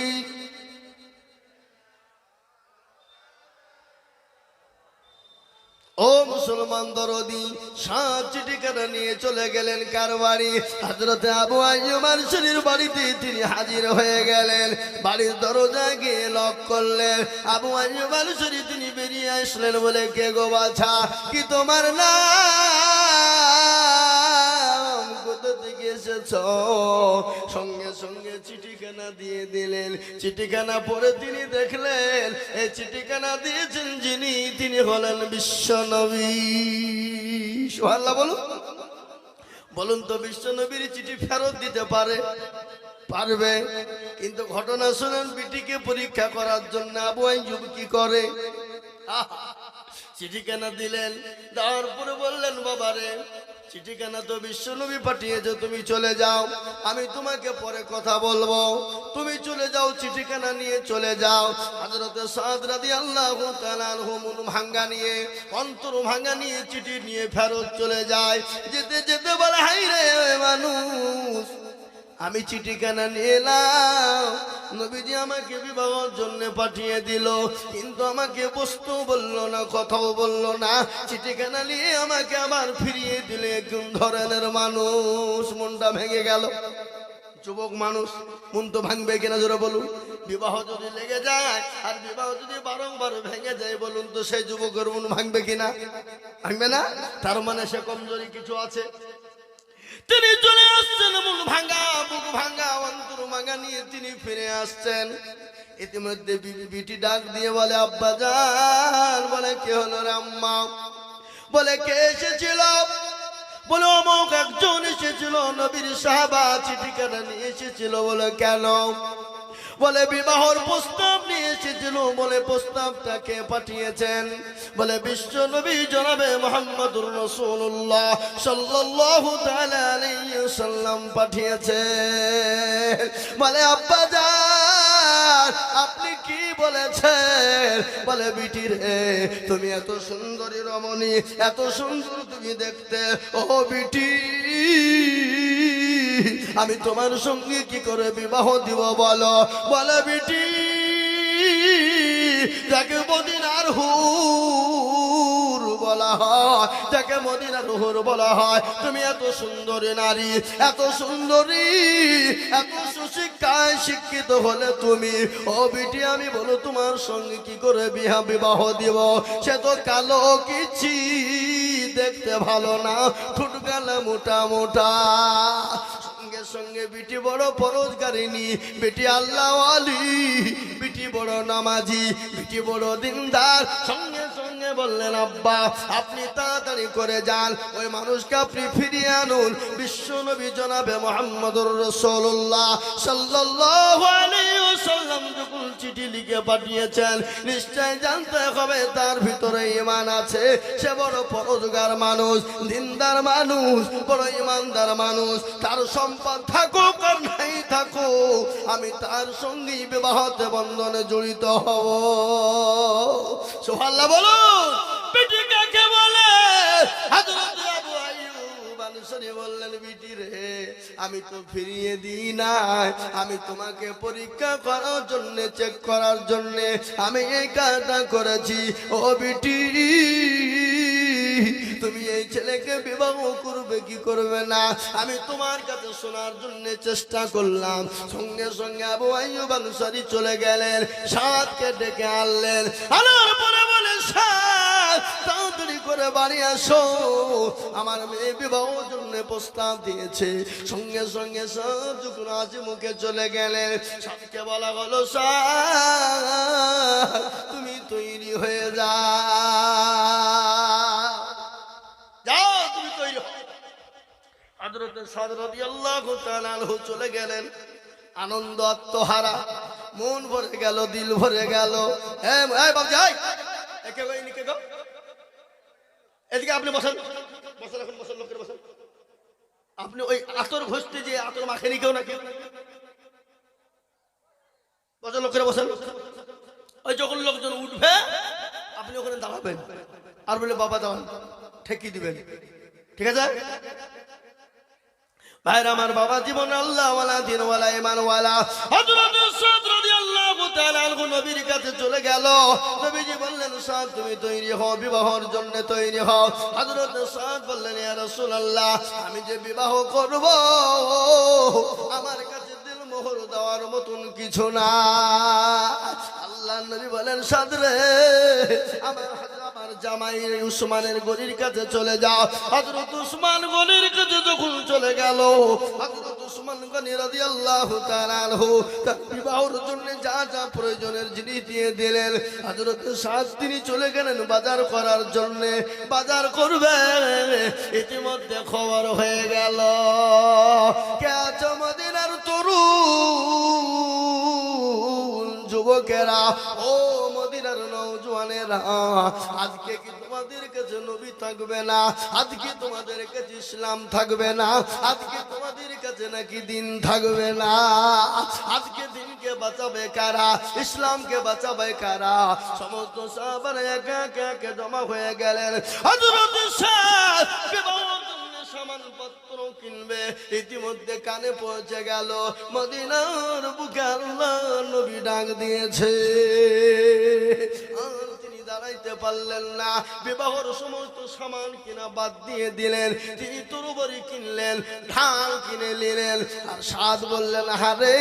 ও মুসলমান দরদি, 7 চিঠিখানা নিয়ে চলে গেলেন কার বাড়ি? হযরতে আবু আইয়ুব আনসারীর বাড়িতে তিনি হাজির হয়ে গেলেন। বাড়ির দরজা গিয়ে লক করলেন। আবু আইয়ুব আনসারী তিনি বেরিয়ে আসলেন, বলে, কে গো বাছা, কি তোমার নাম, কোথা থেকে এসেছো? সঙ্গে সঙ্গে চিঠিখানা দিয়ে দিলেন। চিঠিখানা পড়ে তিনি দেখলেন, এই চিঠিখানা দিয়েছেন যিনি, তিনি হলেন বিশ্ব নবী। সুবহানাল্লাহ বলুন। বলুন তো, বিশ্ব নবীর চিঠি ফেরত দিতে পারে? পারবে। কিন্তু ঘটনা শুনেন, বিটিকে পরীক্ষা করার জন্য আবু আইয়ুব কি করে? চিঠিখানা দিলেন, দেওয়ার পরে বললেন, বাবারে, চিঠিখানা তো বিশ্ব নবী পাঠিয়েছে, তুমি চলে যাও, আমি তোমাকে পরে কথা বলবো, তুমি চলে যাও, চিঠিখানা নিয়ে চলে যাও। হযরতে সাদ রাদিয়াল্লাহু তাআলা আনহু মন ভাঙ্গা নিয়ে, অন্তর ভাঙ্গা নিয়ে চিঠি নিয়ে ফেরত চলে যায়। যেতে যেতে বলে, হাই রে মানুষ, আমি চিঠিখানা নিয়ে এলাম, নবীজি আমাকে বিবাহের জন্য পাঠিয়ে দিল, কিন্তু আমাকে বসতেও বললো না, কথাও বললো না, চিঠিখানা নিয়ে আমাকে আবার ফিরিয়ে দিলে। কোন ধরনের মানুষ? মনটা ভেঙে গেল। যুবক মানুষ, মন তো ভাঙবে কিনা জোরে বলুন। বিবাহ যদি লেগে যায় আর বিবাহ যদি বারংবার ভেঙে যায়, বলুন তো সেই যুবকের মন ভাঙবে কিনা? ভাঙবে না। তার মানে সে কমজোরি কিছু আছে। তিনি চলে আসছেন, মন ভাঙা, বুক ভাঙা, অন্তর ভাঙা নিয়ে তিনি ফিরে আসছেন। ইতিমধ্যে বিটি ডাক দিয়ে বলে, আব্বা জান। বলে, কে হলো রে আম্মা? বলে, কে এসেছিল? বলে, অমুক একজন এসেছিল, নবীর সাহাবা, চিঠিখানা নিয়ে এসেছিল। বলে, কেন? বলে, বিবাহর প্রস্তাব নিয়ে এসেছিল। বলে, প্রস্তাবটা কে পাঠিয়েছেন? বলে, বিশ্ব নবী জনাবে মুহাম্মদুর রাসূলুল্লাহ সাল্লাল্লাহু তাআলা আলাইহি ওয়াসাল্লাম পাঠিয়েছেন। বলে, আব্বা জান, আপনি কি বলেছেন? বলে, বিটি রে, তুমি এত সুন্দরী রমণী, এত সুন্দর তুমি দেখতে, ও বিটি, আমি তোমার সঙ্গে কি করে বিবাহ দিব বলো? বলে, বিটি, যাকে মদিনার হুর বলা হয়, যাকে মদিনার হুর বলা হয়, তুমি এত সুন্দরী নারী, এত সুন্দরী, এত সুশিক্ষায় শিক্ষিত হলে তুমি, ও বিটি, আমি বলো তোমার সঙ্গে কি করে বিবাহ দিব? সে তো কালো কিছি, দেখতে ভালো না, ঠোঁট গালা মোটা মোটা। সঙ্গে সঙ্গে বিটি বড় পরোজগারিনী, বিটি আল্লাহওয়ালি, বিটি বড় নামাজি, বিটি বড় দিনদার। সঙ্গে সঙ্গে বললেন, আব্বা, আপনি তাড়াতাড়ি করে যান, ওই মানুষকে আপনি ফিরিয়ে আনুন। বিশ্ব নবী জনাবে মুহাম্মদুর রাসূলুল্লাহ সাল্লাল্লাহু আলাইহি ওয়াসাল্লাম সাল্লাম যখন চিঠি লিখে পাঠিয়েছেন নিশ্চয় জানতে হবে তার ভিতরে ঈমান আছে, সে বড় পরোজগার মানুষ, দিনদার মানুষ, বড় ঈমানদার মানুষ। তার সম্পদ থাকুক আর নাই থাকুক, আমি তার সঙ্গে বিবাহতে বন্ধনে জড়িত হব। সুবহানাল্লাহ বলুন। বিটি কাকে বলে? হযরত আবু আইয়ুব আনসারী বললেন, বিটি রে, আমি তো ফিরিয়ে দিই না, আমি তোমাকে পরীক্ষা করার জন্য, চেক করার জন্য আমি এই কাজটা করেছি। ও বিটি, তুমি এই ছেলেকে বিবাহ করবে কি করবে না আমি তোমার কাছে শোনার জন্য চেষ্টা করলাম। সঙ্গে সঙ্গে আবু আইয়ুব আনসারী চলে গেলেন, সাদকে ডেকে আনলেন। আনার পরে বলে, সাদ তাড়াতাড়ি করে বাড়ি আসো, আমার মেয়ে বিবাহের জন্য প্রস্তাব দিয়েছে। সঙ্গে সঙ্গে সাদ যখন হাসি মুখে চলে গেলেন, সাদকে বলা হলো, সাদ তুমি তৈরি হয়ে যাও, তুমি তৈরি হও। হযরত সাদ রাদিয়াল্লাহু তাআলা আনহু চলে গেলেন, আনন্দ আত্মহারা, মন ভরে গেল, দিল ভরে গেল। এই বাবজি, একে গো, ইনিকে গো, এদিকে আপনি বসেন, বসেন, এখন বসেন, লোকের বসেন। আপনি ওই আতর ঘষতে যে আতর মাখেনি কেউ নাকি? বসেন, লোকের বসেন। ওই যখন লোকজন উঠবে আপনি ওখানে দাঁড়াবেন আর বলে, বাবা দাঁড়ান, ঠেকি দিবেন, ঠিক আছে? ভাইরা আমার, বাবা জীবন আল্লাহ ওয়ালা, দিন ওয়ালা, ঈমান ওয়ালা। হযরত সাদ রাদিয়াল্লাহু তাআলা আনহু নবীর কাছে চলে গেল। নবীজি বললেন, সাদ তুমি তৈরি হও, বিবাহের জন্য তৈরি হও। হযরত সাদ বললেন, ইয়া রাসূলুল্লাহ, আমি যে বিবাহ করব আমার কাছে দিল মোহর দেওয়ার মতন কিছু না। আল্লাহ নবী বলেন, সাদ রে, আমার জামাই উসমানের গনির কাছে চলে যাও। হযরত উসমান গনির কাছে যখন চলে গেল, হযরত উসমান গনি রাদিয়াল্লাহু তাআলা আনহু তার বিবাহের জন্য যা যা প্রয়োজনের জিনিস দিয়ে দিলেন। হযরত সাদ তিনি চলে গেলেন বাজার করার জন্য, বাজার করবে। ইতিমধ্যে খবর হয়ে গেল, কে আছো মদিনার তরুণ যুবকেরা, ও মদিনার নওজওয়ানেরা, আজকে কি তোমাদের কাছে নবী থাকবে না? আজকে তোমাদের কাছে ইসলাম থাকবে না? আজকে তোমাদের কাছে নাকি দিন থাকবে না? আজকে দিনকে বাঁচাবে কারা? ইসলামকে বাঁচাবে কারা? সমস্ত সাহাবারা একে একে জমা হয়ে গেলেন। হযরত সাদ সামানপত্র কিনবে, ইতিমধ্যে কানে পৌঁছে গেল মদিনার বুকে আল্লাহ নবী ডাক দিয়েছে। তিনি দাঁড়াইতে পারলেন না, বিবাহের সমস্ত সামান কিনা বাদ দিয়ে দিলেন। তিনি তরবারি কিনলেন, ঢাল কিনে নিলেন। আর সাদ বললেন, আরে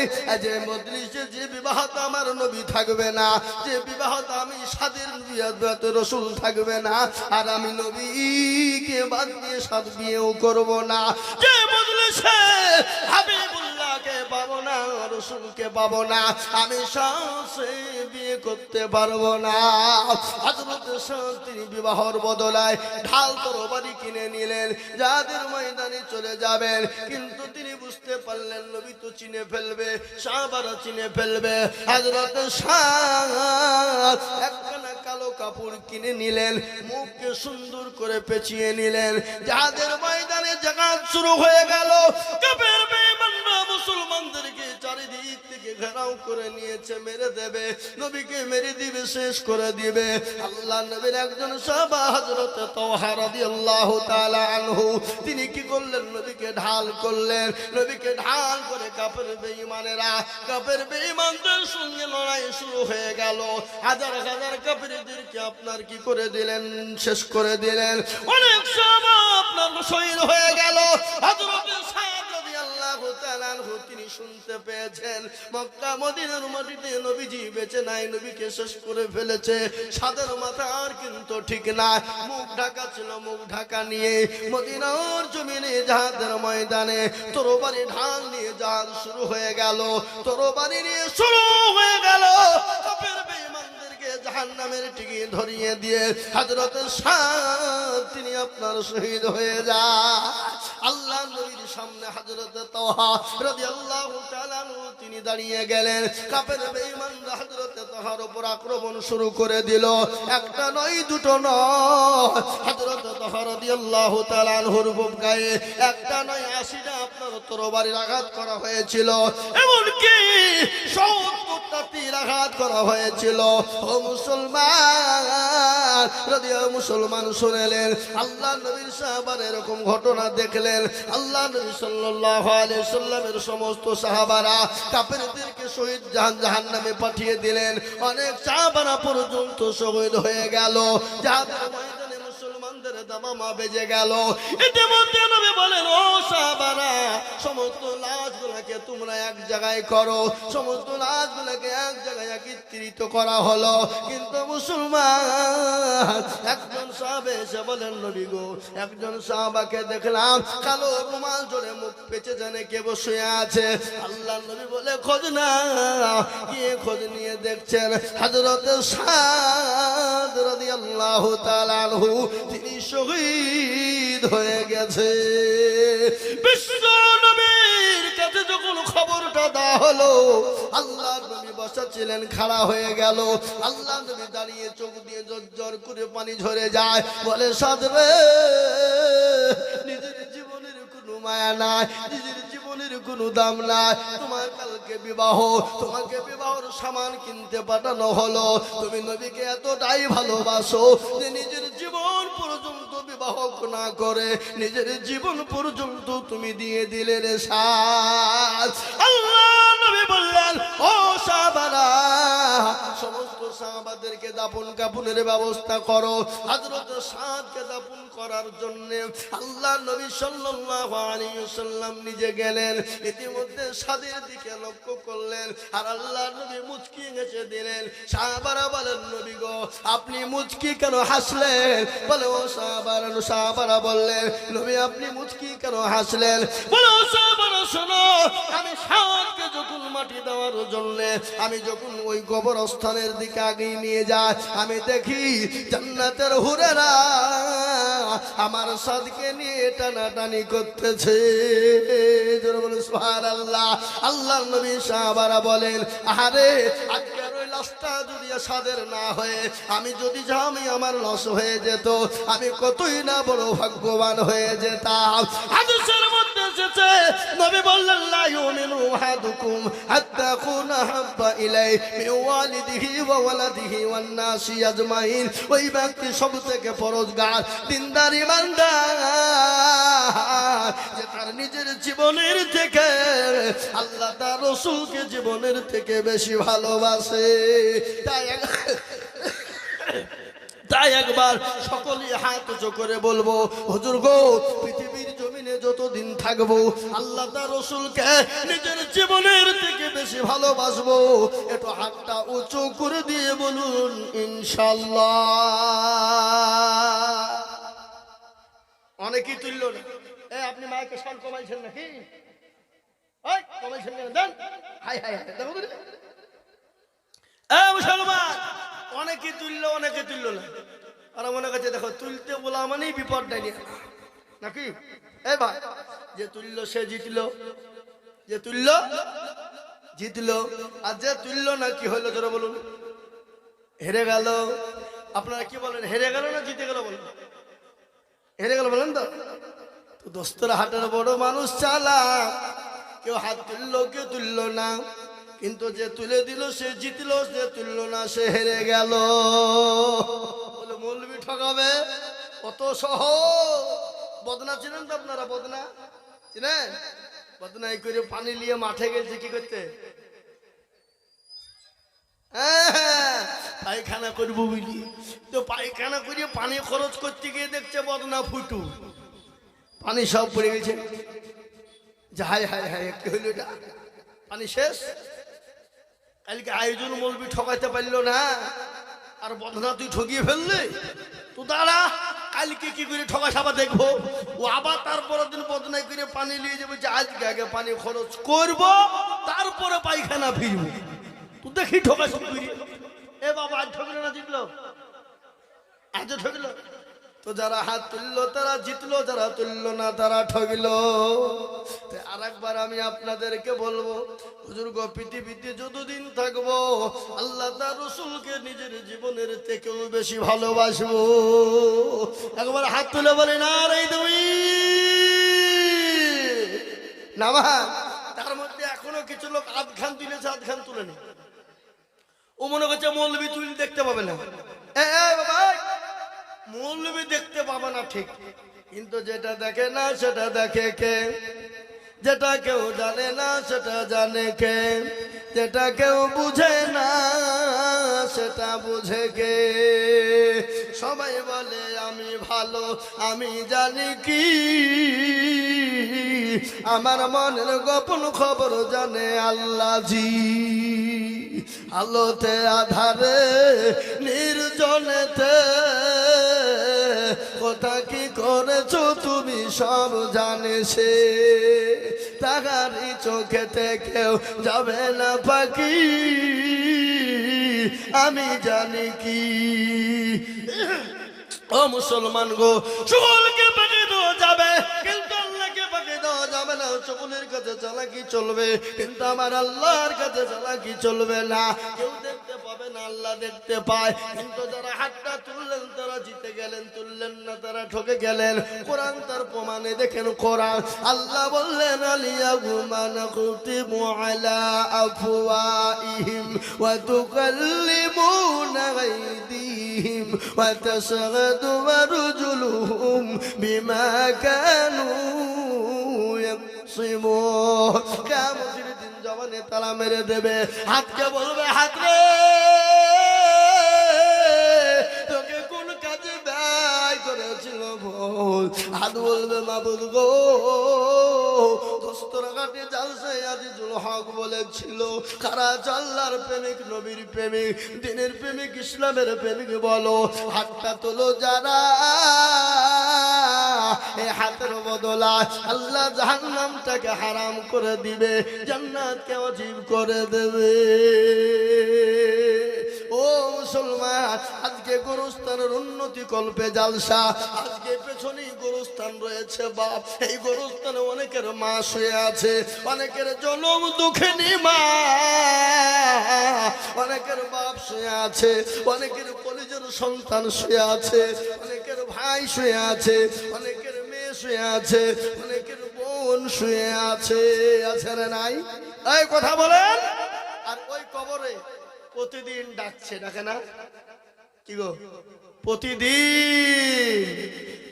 যে মজলিসে যে বিবাহতে আমার নবী থাকবে না, যে বিবাহতে আমি সাদের বিয়াতে রাসূল থাকবে না, আর আমি নবীকে বাদ দিয়ে সাদ বিয়েও করব না, যে মজলিসে হাবিবুল্লাহকে পাবো না, রাসূলকে পাবো না, আমি সাথে বিয়ে করতে পারবো না। হযরত সাদ তিনি বিবাহর বদলায় ঢাল তরবারি কিনে নিলেন, যাদের ময়দানে চলে যাবেন। কিন্তু তিনি বুঝতে পারলেন নবী তো চিনে ফেলবে, সাহাবারা চিনে ফেলবে। হযরত সাদ একখানা কালো কাপড় কিনে নিলেন, মুখকে সুন্দর করে পেঁচিয়ে নিলেন। যাদের ময়দানে জাগাত শুরু হয়ে গেল, কাফের বেঈমানরা মুসলমানদেরকে চারিদিক থেকে ঘেরাও করে নিয়েছে, মেরে দেবে, নবীকে মেরে দিবে, শেষ করে দিবে। আল্লাহ নবীর একজন সাহাবা হযরত তাওহা রাদিয়াল্লাহু তাআলা আনহু তিনি কি করলেন? নবীকে ঢাল করলেন। নবীকে ঢাল করে কাফের বেঈমানেরা, কাফের বেঈমানদের সঙ্গে লড়াই শুরু হয়ে গেল। হাজার হাজার কাফেরদেরকে আপনার কি করে দিলেন? শেষ করে দিলেন। অনেক সাহাবা আপনার শহীদ হয়ে গেল। হযরত সাদ রাদিয়াল্লাহু তাআলা আনহু তিনি শুনতে পেয়েছেন মক্কা মদিনার মাটিতে নবীজি বেঁচে নাই, নবীকে শেষ করে ফেলেছে। সাদের মাথা আর কিন্তু ঠিক না, মুখ ঢাকা ছিল, মুখ ঢাকা নিয়ে মদিনার জমিনে জাহাদের ময়দানে তরবারি ঢাল নিয়ে জাহাজ শুরু হয়ে গেল। তরবারি নিয়ে শুরু হয়ে গেল, কাফের বেঈমানদেরকে জাহান্নামের টিকি ধরিয়ে দিয়ে হযরত সাদ তিনি আপনার শহীদ হয়ে যায়। আল্লাহ নবীর সামনে হযরত তাওহা রাদিয়াল্লাহু তাআলা আনহু তিনি দাঁড়িয়ে গেলেন। কাফের বেঈমানরা হযরত তাওহার উপর আক্রমণ শুরু করে দিল। একটা নয় দুটো নয়, হযরত তাওহা রাদিয়াল্লাহু তাআলা আনহুর গায়ে একটা নয় 80টা আপনার তরবারির আঘাত করা হয়েছিল, এমনকি 70টা তীর আঘাত করা হয়েছিল। ও মুসলমান, মুসলমান শুনেলেন, আল্লাহ নবীর সাহাবারা এরকম ঘটনা দেখলেন। আল্লাহ নবী সাল্লাল্লাহু আলাইহি সাল্লামের সমস্ত সাহাবারা কাফেরদেরকে শহীদ জাহান্নামে পাঠিয়ে দিলেন। অনেক সাহাবারা পর্যন্ত শহীদ হয়ে গেল। যাদের ময়দানে মুসলমানদের দামামা বেজে গেল। ইতিমধ্যে নবী বলেন, ও সাহাবারা, সমস্ত লাশগুলোকে তোমরা এক জায়গায় করো। সমস্ত লাশগুলোকে এক জায়গায় একত্রিত করা হলো। কিন্তু মুসলমান একজন সাহাবে এসে বলেন, নবী গো, একজন সাহাবাকে দেখলাম কালো রুমাল জড়ে মুখ পেঁচে জানে কে বসে আছে। আল্লাহ নবী বলে, খোঁজ না। গিয়ে খোঁজ নিয়ে দেখছেন হযরত সাদ রাদিয়াল্লাহু তাআলা আনহু তিনি শহীদ হয়ে গেছে। বিশ্ব নবীর কাছে যখন খবরটা দেওয়া হলো, আল্লাহ নবী বসা ছিলেন, খাড়া হয়ে গেল। আল্লাহ নবী দাঁড়িয়ে চোখ দিয়ে জর্জর করে পানি ঝরে যায়। বলে, সাদ রে, নিজের জীবনের কোনো মায়া নাই, নিজের জীবনের কোনো দাম নাই। তোমার কালকে বিবাহ, তোমাকে বিবাহর সামান কিনতে পাঠানো হলো। তুমি নবীকে এতটাই ভালোবাসো যে নিজের জীবন পর্যন্ত বিবাহ না করে নিজের জীবন পর্যন্ত তুমি দিয়ে দিলে রে সাদ। আল্লাহ নবী বললেন, ও সাহাবারা, সমস্ত সাহাবাদেরকে দাফন কাফনের ব্যবস্থা করো। হযরত সাদকে দাফন করার জন্য আল্লাহ নবী সাল্লাল্লাহু আলাইহি ওয়াসাল্লাম নিজে গেলেন। ইতিমধ্যে সাদের দিকে লক্ষ্য করলেন, আর আল্লাহ নবী মুচকি হেসে দিলেন। সাহাবারা বলেন, নবী গো, আপনি মুচকি কেন হাসলেন? বলে, ও সাহাবারা বললেন, নবী আপনি মুচকি কেন হাসলেন? বলে, ও সাহাবারা শোনো, আমি সাদকে যখন মাটি দেওয়ার জন্য আমি যখন ওই কবরস্থানের দিকে আগিয়ে নিয়ে যাই, আমি দেখি জান্নাতের হুরেরা আমার সাদকে নিয়ে টানাটানি করতেছে। সুবহানাল্লাহ। আল্লাহর নবী সাহাবারা বলেন, আরে আজকের ওই লাশটা যদি সাদের না হয়ে আমি যদি জামি আমার লস হয়ে যেত, আমি কতই না বড় ভাগ্যবান হয়ে যেতাম। হাদিসের মধ্যে এসেছে, নবী বললেন, লা ইউমিনু আহাদুকুম হাত্তা কুনা হাব্বা ইলাই মিন ওয়ালিদিহি ওয়া ওয়ালাদিহি ওয়ান নাসি আজমাইন। ওই ব্যক্তি সবথেকে পরহেজগার, দিনদার, ইমানদার, যে তার নিজের জীবনের থেকে আল্লাহ তার রাসূলকে জীবনের থেকে বেশি ভালোবাসে। তাই একবার সকলেই হাত উঁচু করে বলবো, হুজুর গো, পৃথিবীর জমিনে যতদিন থাকবো আল্লাহ তার রাসূলকে নিজের জীবনের থেকে বেশি ভালোবাসবো। একটু হাতটা উঁচু করে দিয়ে বলুন ইনশাআল্লাহ। অনেকেই তুলল না। আপনি মাইকে সাউন্ড কমাইছেন নাকি? কমাইছেন কেন? দেন। হাই হাই হাই, দেখো তো মুসলমান, অনেকে তুললো অনেকে তুললো না। আর মনে করছে দেখো, তুলতে বলা মানেই বিপদ ডাইনি নাকি? এই ভাই, যে তুললো সে জিতলো, যে তুললো জিতলো, আর যে তুললো না কি হলো ধরো বলুন, হেরে গেল। আপনারা কি বলেন, হেরে গেল না জিতে গেল? বলেন হেরে গেল বলেন তো। দোস্তরা হাটের বড় মানুষ চালাক, কেউ হাত তুললো কেউ তুললো না, কিন্তু যে তুলে দিল সে জিতলো, যে তুললো না সে হেরে গেল। বলে মৌলবি ঠকাবে কত সহজ। বদনা চিনেন তো আপনারা? বদনা চিনেন? বদনাই করে পানি নিয়ে মাঠে গেছে কি করতে? পায়খানা করবো বুঝলি, তো পায়খানা করিয়ে পানি খরচ করতে গিয়ে দেখছে বদনা ফুটু, পানি সব পড়ে গেছে। হাই হাই হাই, একটু হইল এটা, পানি শেষ। কালকে আয়োজন মৌলবি ঠকাইতে পারলো না, আর বদনা তুই ঠকিয়ে ফেললি, তো দাঁড়া কালকে কি করে ঠকাস আবার দেখবো। ও আবার তারপরের দিন বদনাই করে পানি নিয়ে যাবো, যে আজকে আগে পানি খরচ করবো তারপরে পায়খানা ফিরবো। তো দেখি ঠকাস। এ বাবা, আজ ঠকলো না জিতলো? আজ ঠকলো? তো যারা হাত তুললো তারা জিতলো, যারা তুললো না তারা ঠগলো। আর একবার আমি আপনাদেরকে বলবো, হুজুর গো, পৃথিবীতে যতদিন থাকবো আল্লাহ তার রাসূলকে নিজের জীবনের থেকেও বেশি ভালোবাসবো। একবার হাত তুলে বলে না রে তুমি নামা। তার মধ্যে এখনো কিছু লোক আধখান তুলেছে, আধখান তুলেনি। ও মনে করছে মৌলবি তুই দেখতে পাবে না। বাবা, মৌলবি দেখতে পাবে না ঠিক, কিন্তু যেটা দেখে না সেটা দেখে কে? যেটা কেউ জানে না সেটা জানে কে? যেটা কেউ বুঝে না সেটা বুঝে কে? সবাই বলে আমি ভালো, আমি জানি কি, আমার মনের গোপন খবর জানে আল্লাহ জি। আলোতে আধারে নির্জনেতে কথা কি করেছো তুমি সব জানে সে। তাহারি চোখেতে কেউ যাবে না পাখি, আমি জানি কি। ও মুসলমান গো, সকলকে পাঠিয়ে দেওয়া যাবে কিন্তু আল্লাহকে পাঠিয়ে দেওয়া যাবে না। সকলের কাছে চালাকি চলবে কিন্তু আমার আল্লাহর কাছে চালাকি চলবে না। কেউ দেখতে পাবে না, আল্লাহ দেখতে পায়। কিন্তু যারা হাতটা তুললেন তারা জিতে গেলেন, তুললেন না তারা ঠকে গেলেন। কোরআন তার প্রমাণে দেখেন, কোরআন আল্লাহ বললেন আলিয়াহুমা নাকুতিমু আলা আফওয়াইহিম ওয়া তুকাল্লিমুনা আইদিহিম ওয়া তাশহাদু আরজুলুহুম বিমা কানু ইয়াকসিমুন। কিয়ামতের দিন জবানে তালা মেরে দেবে, হাতকে বলবে হাত রে তোকে কোন কাজে ব্যয় করেছিল বল। হাত বলবে মাবুদ গো, দস্তরঘাটে জালসে আজিজুল হক বলেছিল কারা আল্লাহর প্রেমিক, নবীর প্রেমিক, দিনের প্রেমিক, ইসলামের প্রেমিক বলো। হাতটা তোলো যারা, এই হাতের বদলায় আল্লাহ জাহান্নামটাকে হারাম করে দিবে, জান্নাতকে ওয়াজিব করে দেবে। ও মুসলমান, আজকে গোরস্থানের উন্নতি কল্পে জালসা, আজকে পেছনেই গোরস্থান রয়েছে বাপ। এই গোরস্থানে অনেকের মা শুয়ে আছে, অনেকের জনম দুঃখিনী মা, অনেকের বাপ শুয়ে আছে, অনেকের কলেজের সন্তান শুয়ে আছে, অনেকের ভাই শুয়ে আছে, অনেকের মেয়ে শুয়ে আছে, অনেকের বোন শুয়ে আছে। আছে রে নাই? এই কথা বলেন। আর ওই কবরে প্রতিদিন ডাকছে, ডাকে না? কি গো,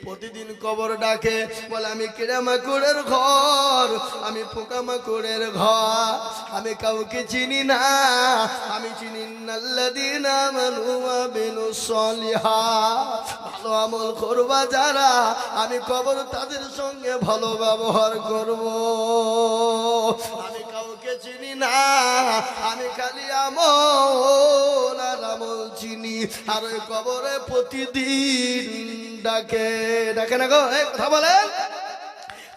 প্রতিদিন কবর ডাকে, বলে আমি কিরামাকুড়ের ঘর, আমি পোকামাকুড়ের ঘর, আমি কাউকে চিনি না, আমি চিনি নাল্লাযীনা আমানু ওয়া আমিলুস সলিহাত। ভালো আমল করবা যারা, আমি কবর তাদের সঙ্গে ভালো ব্যবহার করব। আমি কাউকে চিনি না, আমি খালি আমল আর আমল চিনি। আর ওই কবরে প্রতিদিন ডাকে, ডাকে না গো? এই কথা বলেন।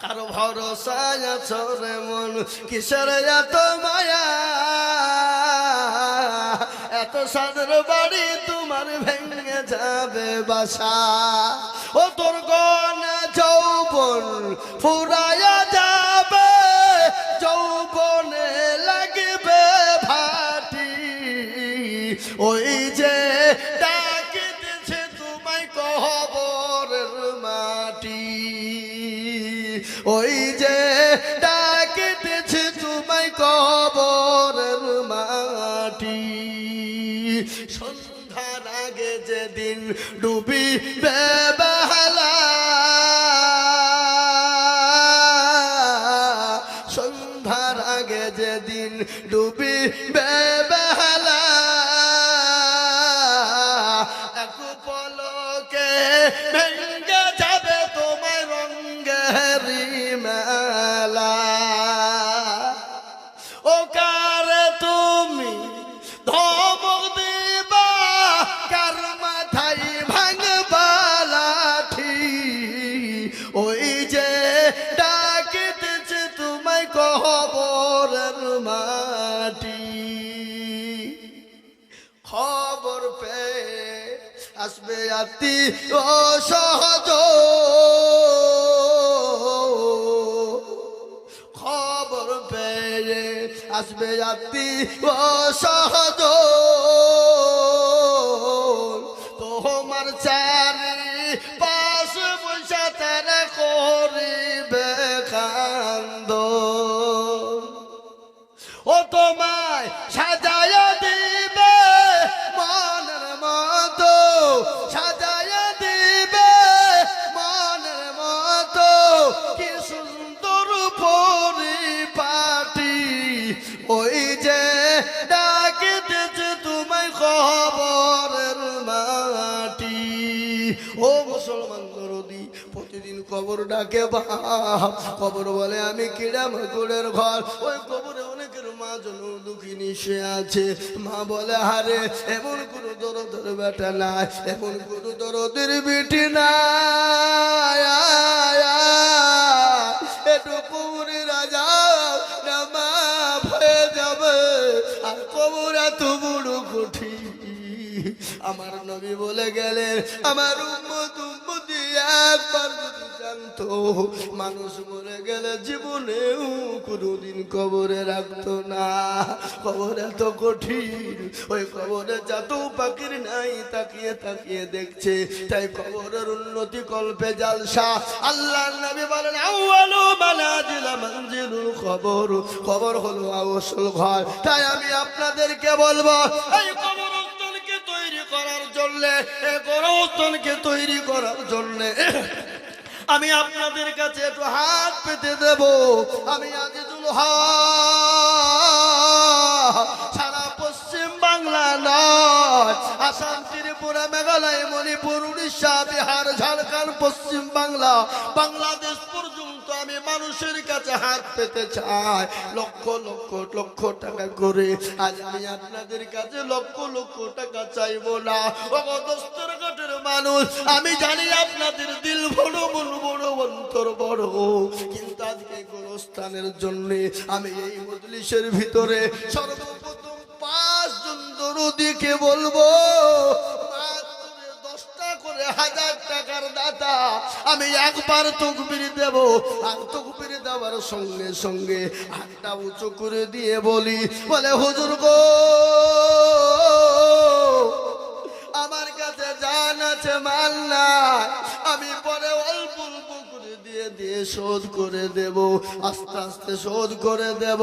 কারো ভরসা আছো রে মন, কিসের এত মায়া, এত সাদের বাড়ি তোমার ভেঙে যাবে বাসা। ও তোর গনে যৌবন ফুরায়া যাবে, যৌবনে লাগবে ভাটি, ওই যে ডাকিতেছে তোমায় কবরের মাটি, ওই যে ডাকিতেছে তোমায় কবরের মাটি। সন্ধ্যার আগে যেদিন ডুবিবে বেলা, সন্ধ্যার আগে যেদিন ডুবিবে বেলা, এক পলকে ভেঙে যাবে তোমায় রঙ্গেরি মেলা। ও কারে তুমি ধমক দিবা, কার মাথায় ভাঙবা আসবে আতি ও সহজ খবর পেয়ে আসবে আতি ও সহজ তোমার চারি পাশ বৈশা তারা করিবে কান্দ ও তোমায় সাজায়া দিবে মনের মতো সাজায়া দিবে মনের মতো কি সুন্দর পরিপাটি ওই যে ডাকিতেছে তোমায় খবরের মাটি ও মুসলমান দরদি প্রতিদিন কবর ডাকে বাপ কবর বলে আমি কিড়া মাকুড়ের ঘর ওই কবরে অনেকের মা জন দুঃখিনী সে আছে মা বলে হারে এমন কোনো দরদের বেটা নাই এমন কোনো দরদের বেটি নাই একটু কবরে রাজা না মা হয়ে যাবে আর কবর এত বড় কঠিন আমার নবী বলে গেলেন আমার উম্মত উম্মতি একবার যদি জানতো মানুষ মরে গেলে জীবনেও কোনোদিন কবরে রাখতো না কবর এত কঠিন ওই কবরে যত পাখির নাই তাকিয়ে তাকিয়ে দেখছে তাই কবরের উন্নতি কল্পে জালসা আল্লাহ নবী বলেন আউয়ালু মানাজিল মানজিলুল কবর কবর হলো আসল ঘর তাই আমি আপনাদেরকে বলবো এই কবর তৈরি করার জন্য গণতন্ত্রকে তৈরি করার জন্য আমি আপনাদের কাছে একটু হাত পেতে দেব আমি আজিজুল হক সারা পশ্চিম বাংলা নয় আসাম ত্রিপুরা মেঘালয় মণিপুর উড়িষ্যা বিহার ঝাড়খণ্ড পশ্চিম বাংলা বাংলাদেশ পর্যন্ত আমি মানুষের কাছে হাত পেতে চাই লক্ষ লক্ষ লক্ষ টাকা করে আজ আমি আপনাদের কাছে লক্ষ লক্ষ টাকা চাইবো না দস্তর ঘাটের মানুষ আমি জানি আপনাদের দিল বড় মন বড় অন্তর বড় কিন্তু আজকে গোরস্থানের জন্য আমি এই মজলিসের ভিতরে সর্বপ্রথম 5 জন দরদিকে বলবো করে 1000 টাকার দাতা আমি একবার তাকবীর দেব আর তাকবীর দেওয়ার সঙ্গে সঙ্গে হাতটা উঁচু করে দিয়ে বলি বলে হুজুর গো আমার কাছে জান আছে মাল নাই আমি পরে অল্প অল্প করে দিয়ে দিয়ে শোধ করে দেব আস্তে আস্তে শোধ করে দেব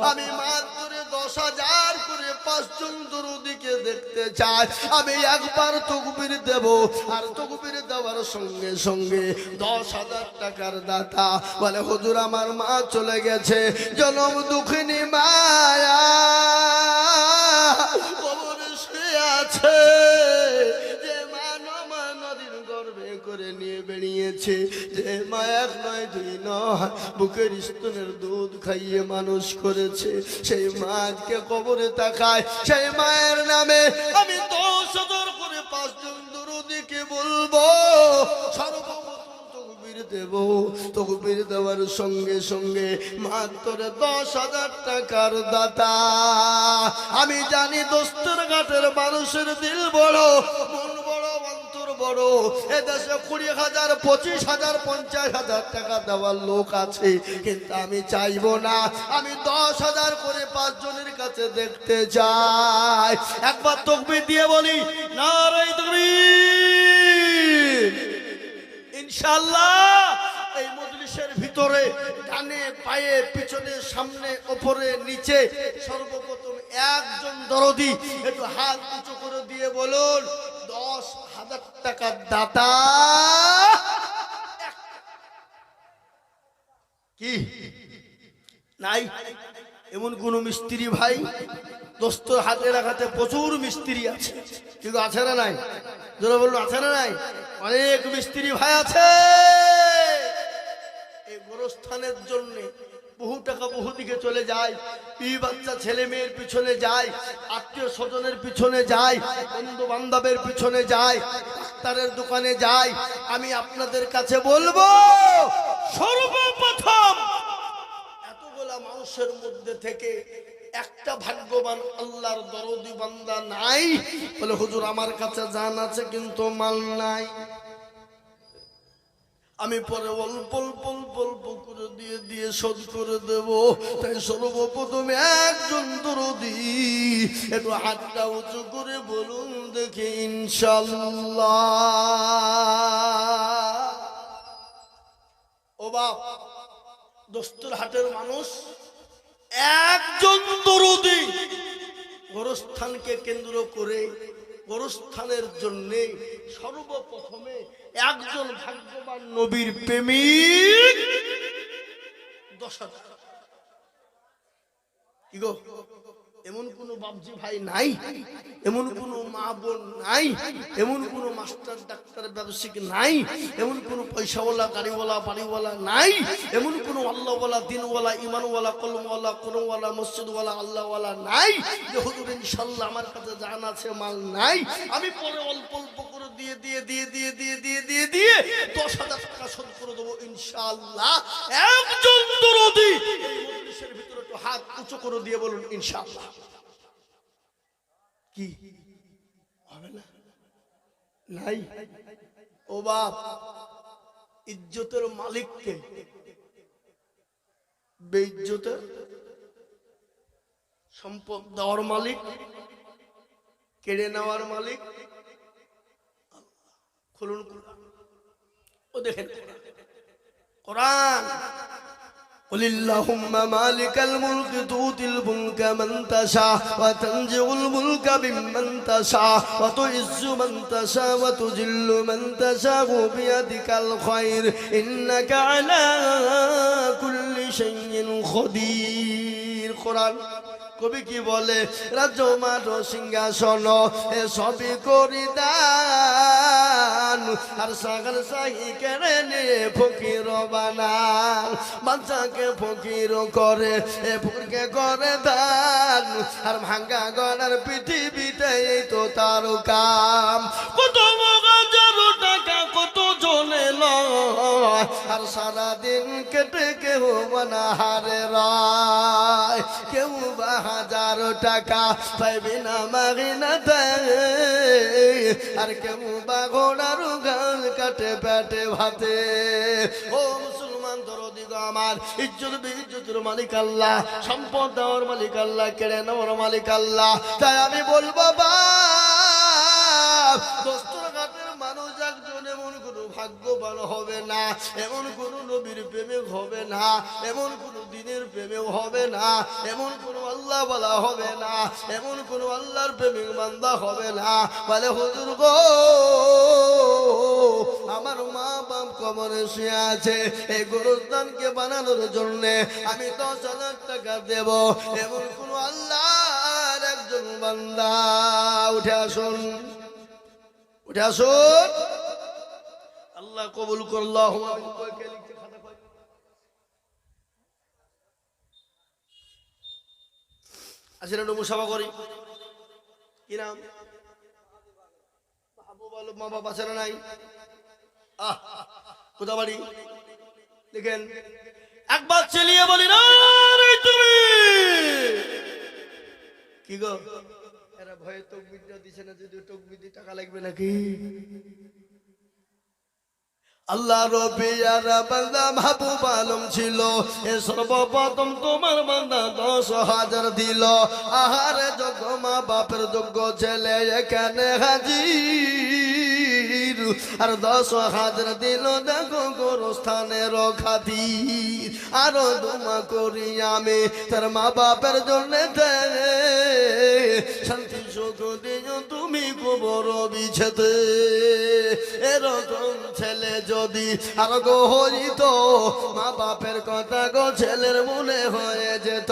আমি মাত্র 10,000 করে 5 জন দরদিকে দেখতে চাই আমি একবার তাকবীর দেব আর তাকবীর দেওয়ার সঙ্গে সঙ্গে 10,000 টাকার দাতা বলে হুজুর আমার মা চলে গেছে জনম দুঃখিনী মায়া কবরে শুয়ে আছে যে মা নদীর গর্ভে করে নিয়ে বেরিয়েছে যে মা 1 নয় 2 নয় বুকের স্তনের দুধ খাইয়ে মানুষ করেছে সেই মাকে কবরে তাকায় সেই মায়ের নামে আমি 10,000 করে 5 জন দরদিকে বলবো সর্বপ্রথম তাকবীর দেব তাকবীর দেওয়ার সঙ্গে সঙ্গে মাত্র 10,000 টাকার দাতা আমি জানি দস্তর ঘাটের মানুষের দিল বড় মন বড় অন্তর বড় এদেশে 20,000 25,000 50,000 টাকা দেওয়ার লোক আছে কিন্তু আমি চাইবো না আমি 10,000 করে 5 জনের কাছে দেখতে চাই একবার তাকবীর দিয়ে বলি নারায়ে তাকবীর ইনশাআল্লাহ এই মজলিসের ভিতরে ডানে পায়ে পিছনে সামনে উপরে নিচে সর্বপ্রথম একজন দরদি একটু হাত উঁচু করে দিয়ে বলুন 10,000 টাকার দাতা কি নাই এমন কোন মিস্ত্রি ভাই দোস্ত হাতে রাখাতে প্রচুর মিস্ত্রি আছে কিন্তু আছে না নাই যারা বললো আছে না নাই অনেক মিস্ত্রি ভাই আছে এই গোরস্থানের জন্য বহু টাকা বহু দিকে চলে যায় এই বাচ্চা ছেলে মেয়ের পিছনে যায় আত্মীয় স্বজনের পিছনে যায় বন্ধু বান্ধবের পিছনে যায় ডাক্তারের দোকানে যায় আমি আপনাদের কাছে বলবো সর্বপ্রথম এতগুলা মানুষের মধ্যে থেকে একটা ভাগ্যবান আল্লাহর দরদি বান্দা নাই? বলে হুজুর আমার কাছে জান আছে কিন্তু মাল নাই। আমি পরে অল্প অল্প অল্প অল্প করে দিয়ে দিয়ে শোধ করে দেব। তাই সর্বপ্রথমে একজন দরদি একটু হাতটা উঁচু করে বলুন দেখি ইনশাল্লাহ। ও বাপ, দোস্তর হাটের মানুষ, একজন দরদি গোরস্থানকে কেন্দ্র করে গোরস্থানের জন্য সর্বপ্রথমে একজন ভাগ্যবান নবীর প্রেমিক 10,000। কি গো, এমন কোন বাবজি ভাই নাই, এমন কোন মা বোন নাই, এমন কোন মাস্টার ডাক্তার ব্যবসায়িক নাই, এমন কোন পয়সাওয়ালা গাড়িওয়ালা বাড়িওয়ালা নাই, এমন কোন আল্লাহওয়ালা দিনওয়ালা ইমানওয়ালা কলমওয়ালা কোনওয়ালা মসজিদওয়ালা আল্লাহওয়ালা নাই যে হুজুর ইনশাআল্লাহ আমার কাছে জান আছে মাল নাই। আমি পরে অল্প অল্প করে দিয়ে দিয়ে দিয়ে দিয়ে দিয়ে দিয়ে দিয়ে দিয়ে 10,000 টাকা শোধ করে দেবো ইনশাআল্লাহ। একজন দরদি এই মজলিসের ভিতরে একটু হাত উঁচু করে দিয়ে বলুন ইনশাআল্লাহ। কি হবে না? নাই? ও বাপ, ইজ্জতের মালিককে বেইজ্জতের সম্পদ দেওয়ার মালিক, কেড়ে নেওয়ার মালিক খুলুন কোরআন। ও দেখেন কোরআন, قل اللهم مالك الملك تؤتي الملك من تشاء وتنزع الملك ممن تشاء وتعز من تشاء وتذل من تشاء بيدك الخير إنك على كل شيء قدير। কোরআন কবি কি বলে? রাজ্য মাঠ সিংহাসন এ সবই করি দান, আর সাগর সাহি কেড়ে নিয়ে ফকির বানান। বাচ্চাকে ফকির করে এ ফুরকে করে দান, আর ভাঙ্গা গড়ার পৃথিবীতে এই তো তার কাম। কত হাজার টাকা কত জনে লয়, আর সারাদিন কেটে কেউ বানাহারে রায়। কেউ বা 1000 টাকা পাইবে না মাগিনা দেয়, আর কেউ বা ঘোড়ার গাল কাটে পেটে ভাতে। ও মুসলমান দরদি গো আমার, ইজ্জত বেইজ্জতের মালিক আল্লাহ, সম্পদ দেওয়ার মালিক আল্লাহ, কেড়ে নেওয়ার মালিক আল্লাহ। তাই আমি বলবো বাপ, দোস্তর ঘাটের মানুষ একজন এমন কোন ভাগ্যবান হবে না, এমন কোন নবীর প্রেমিক হবে না, এমন কোন দিনের প্রেমিক হবে না, এমন কোন আল্লাহ বলা হবে না, এমন কোন আল্লাহর প্রেমিক বান্দা হবে না। বলে হুজুর গো আমার মা বাপ কবরে শুয়ে আছে, এই গোরস্থানকে বানানোর জন্য আমি 10,000 টাকা দেব। এমন কোন আল্লাহর একজন বান্দা উঠে আসুন, উঠে আসুন। আল্লাহ কবুল করল্লাহু আমিন। কয়কে লিখতে খাতা কয়? আসলে একটু মুসাফা করি। কি নাম? মাহবুব আলম। মা বাবা আছে না নাই? কোথা বাড়ি? লিখেন। একবার চেলিয়ে বলি না রে তুমি। কি গো, এরা ভয়ে তকবীরটা দিছে না, যদি তকবীর দিয়ে টাকা লাগবে নাকি? আল্লাহ রবিয়ার বান্দা মাহবুব আলম ছিল, এ সর্বপ্রথম তোমার বান্দা 10,000 দিল। আহারে যোগ্য মা বাপের যোগ্য ছেলে এখানে হাজির, আর 10,000 দিল দেখো গোরস্থানের খাতির। আরো দোয়া করি আমি তার মা বাপের জন্য শান্তি সুখ দিও তুমি কবর বিছেতে। এরকম ছেলে যদি আর গো হইত, মা বাপের কথা গো ছেলের মনে হয়ে যেত।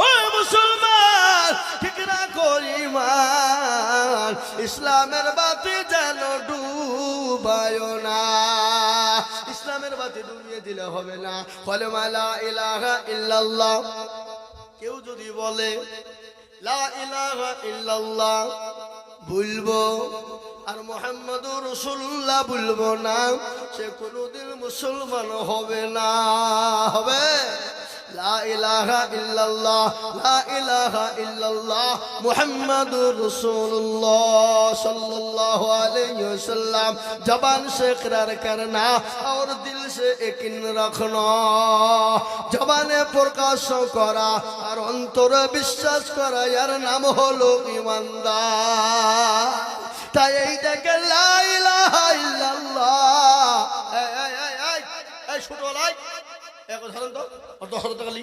ও মুসলমান ঠিক রাখো ঈমান, ইসলামের বাতি যেন ডুবায় না। ইসলামের বাতি ডুবিয়ে দিলে হবে না। কলেমা লা ইলাহা ইল্লাল্লাহ কেউ যদি বলে লা ইলাহা ইল্লাল্লাহ বলবো, আর মুহাম্মাদুর রাসূলুল্লাহ বলবো না, সে কোনোদিন মুসলমান হবে না। হবে লা ইলাহা ইল্লাল্লাহ লা ইলাহা ইল্লাল্লাহ মুহাম্মাদুর রাসূলুল্লাহ सल्लल्लाहु अलैहि वसल्लम जबान से इकरार करना और दिल से यकीन रखना जबाने प्रकाश करा और अंतरे विश्वास करा यार नाम हलो ईमानदार তাই এই দেখে লা ইলাহা ইল্লাল্লাহ এই ছোট লাই এক ধরুন তো অত হরত খালি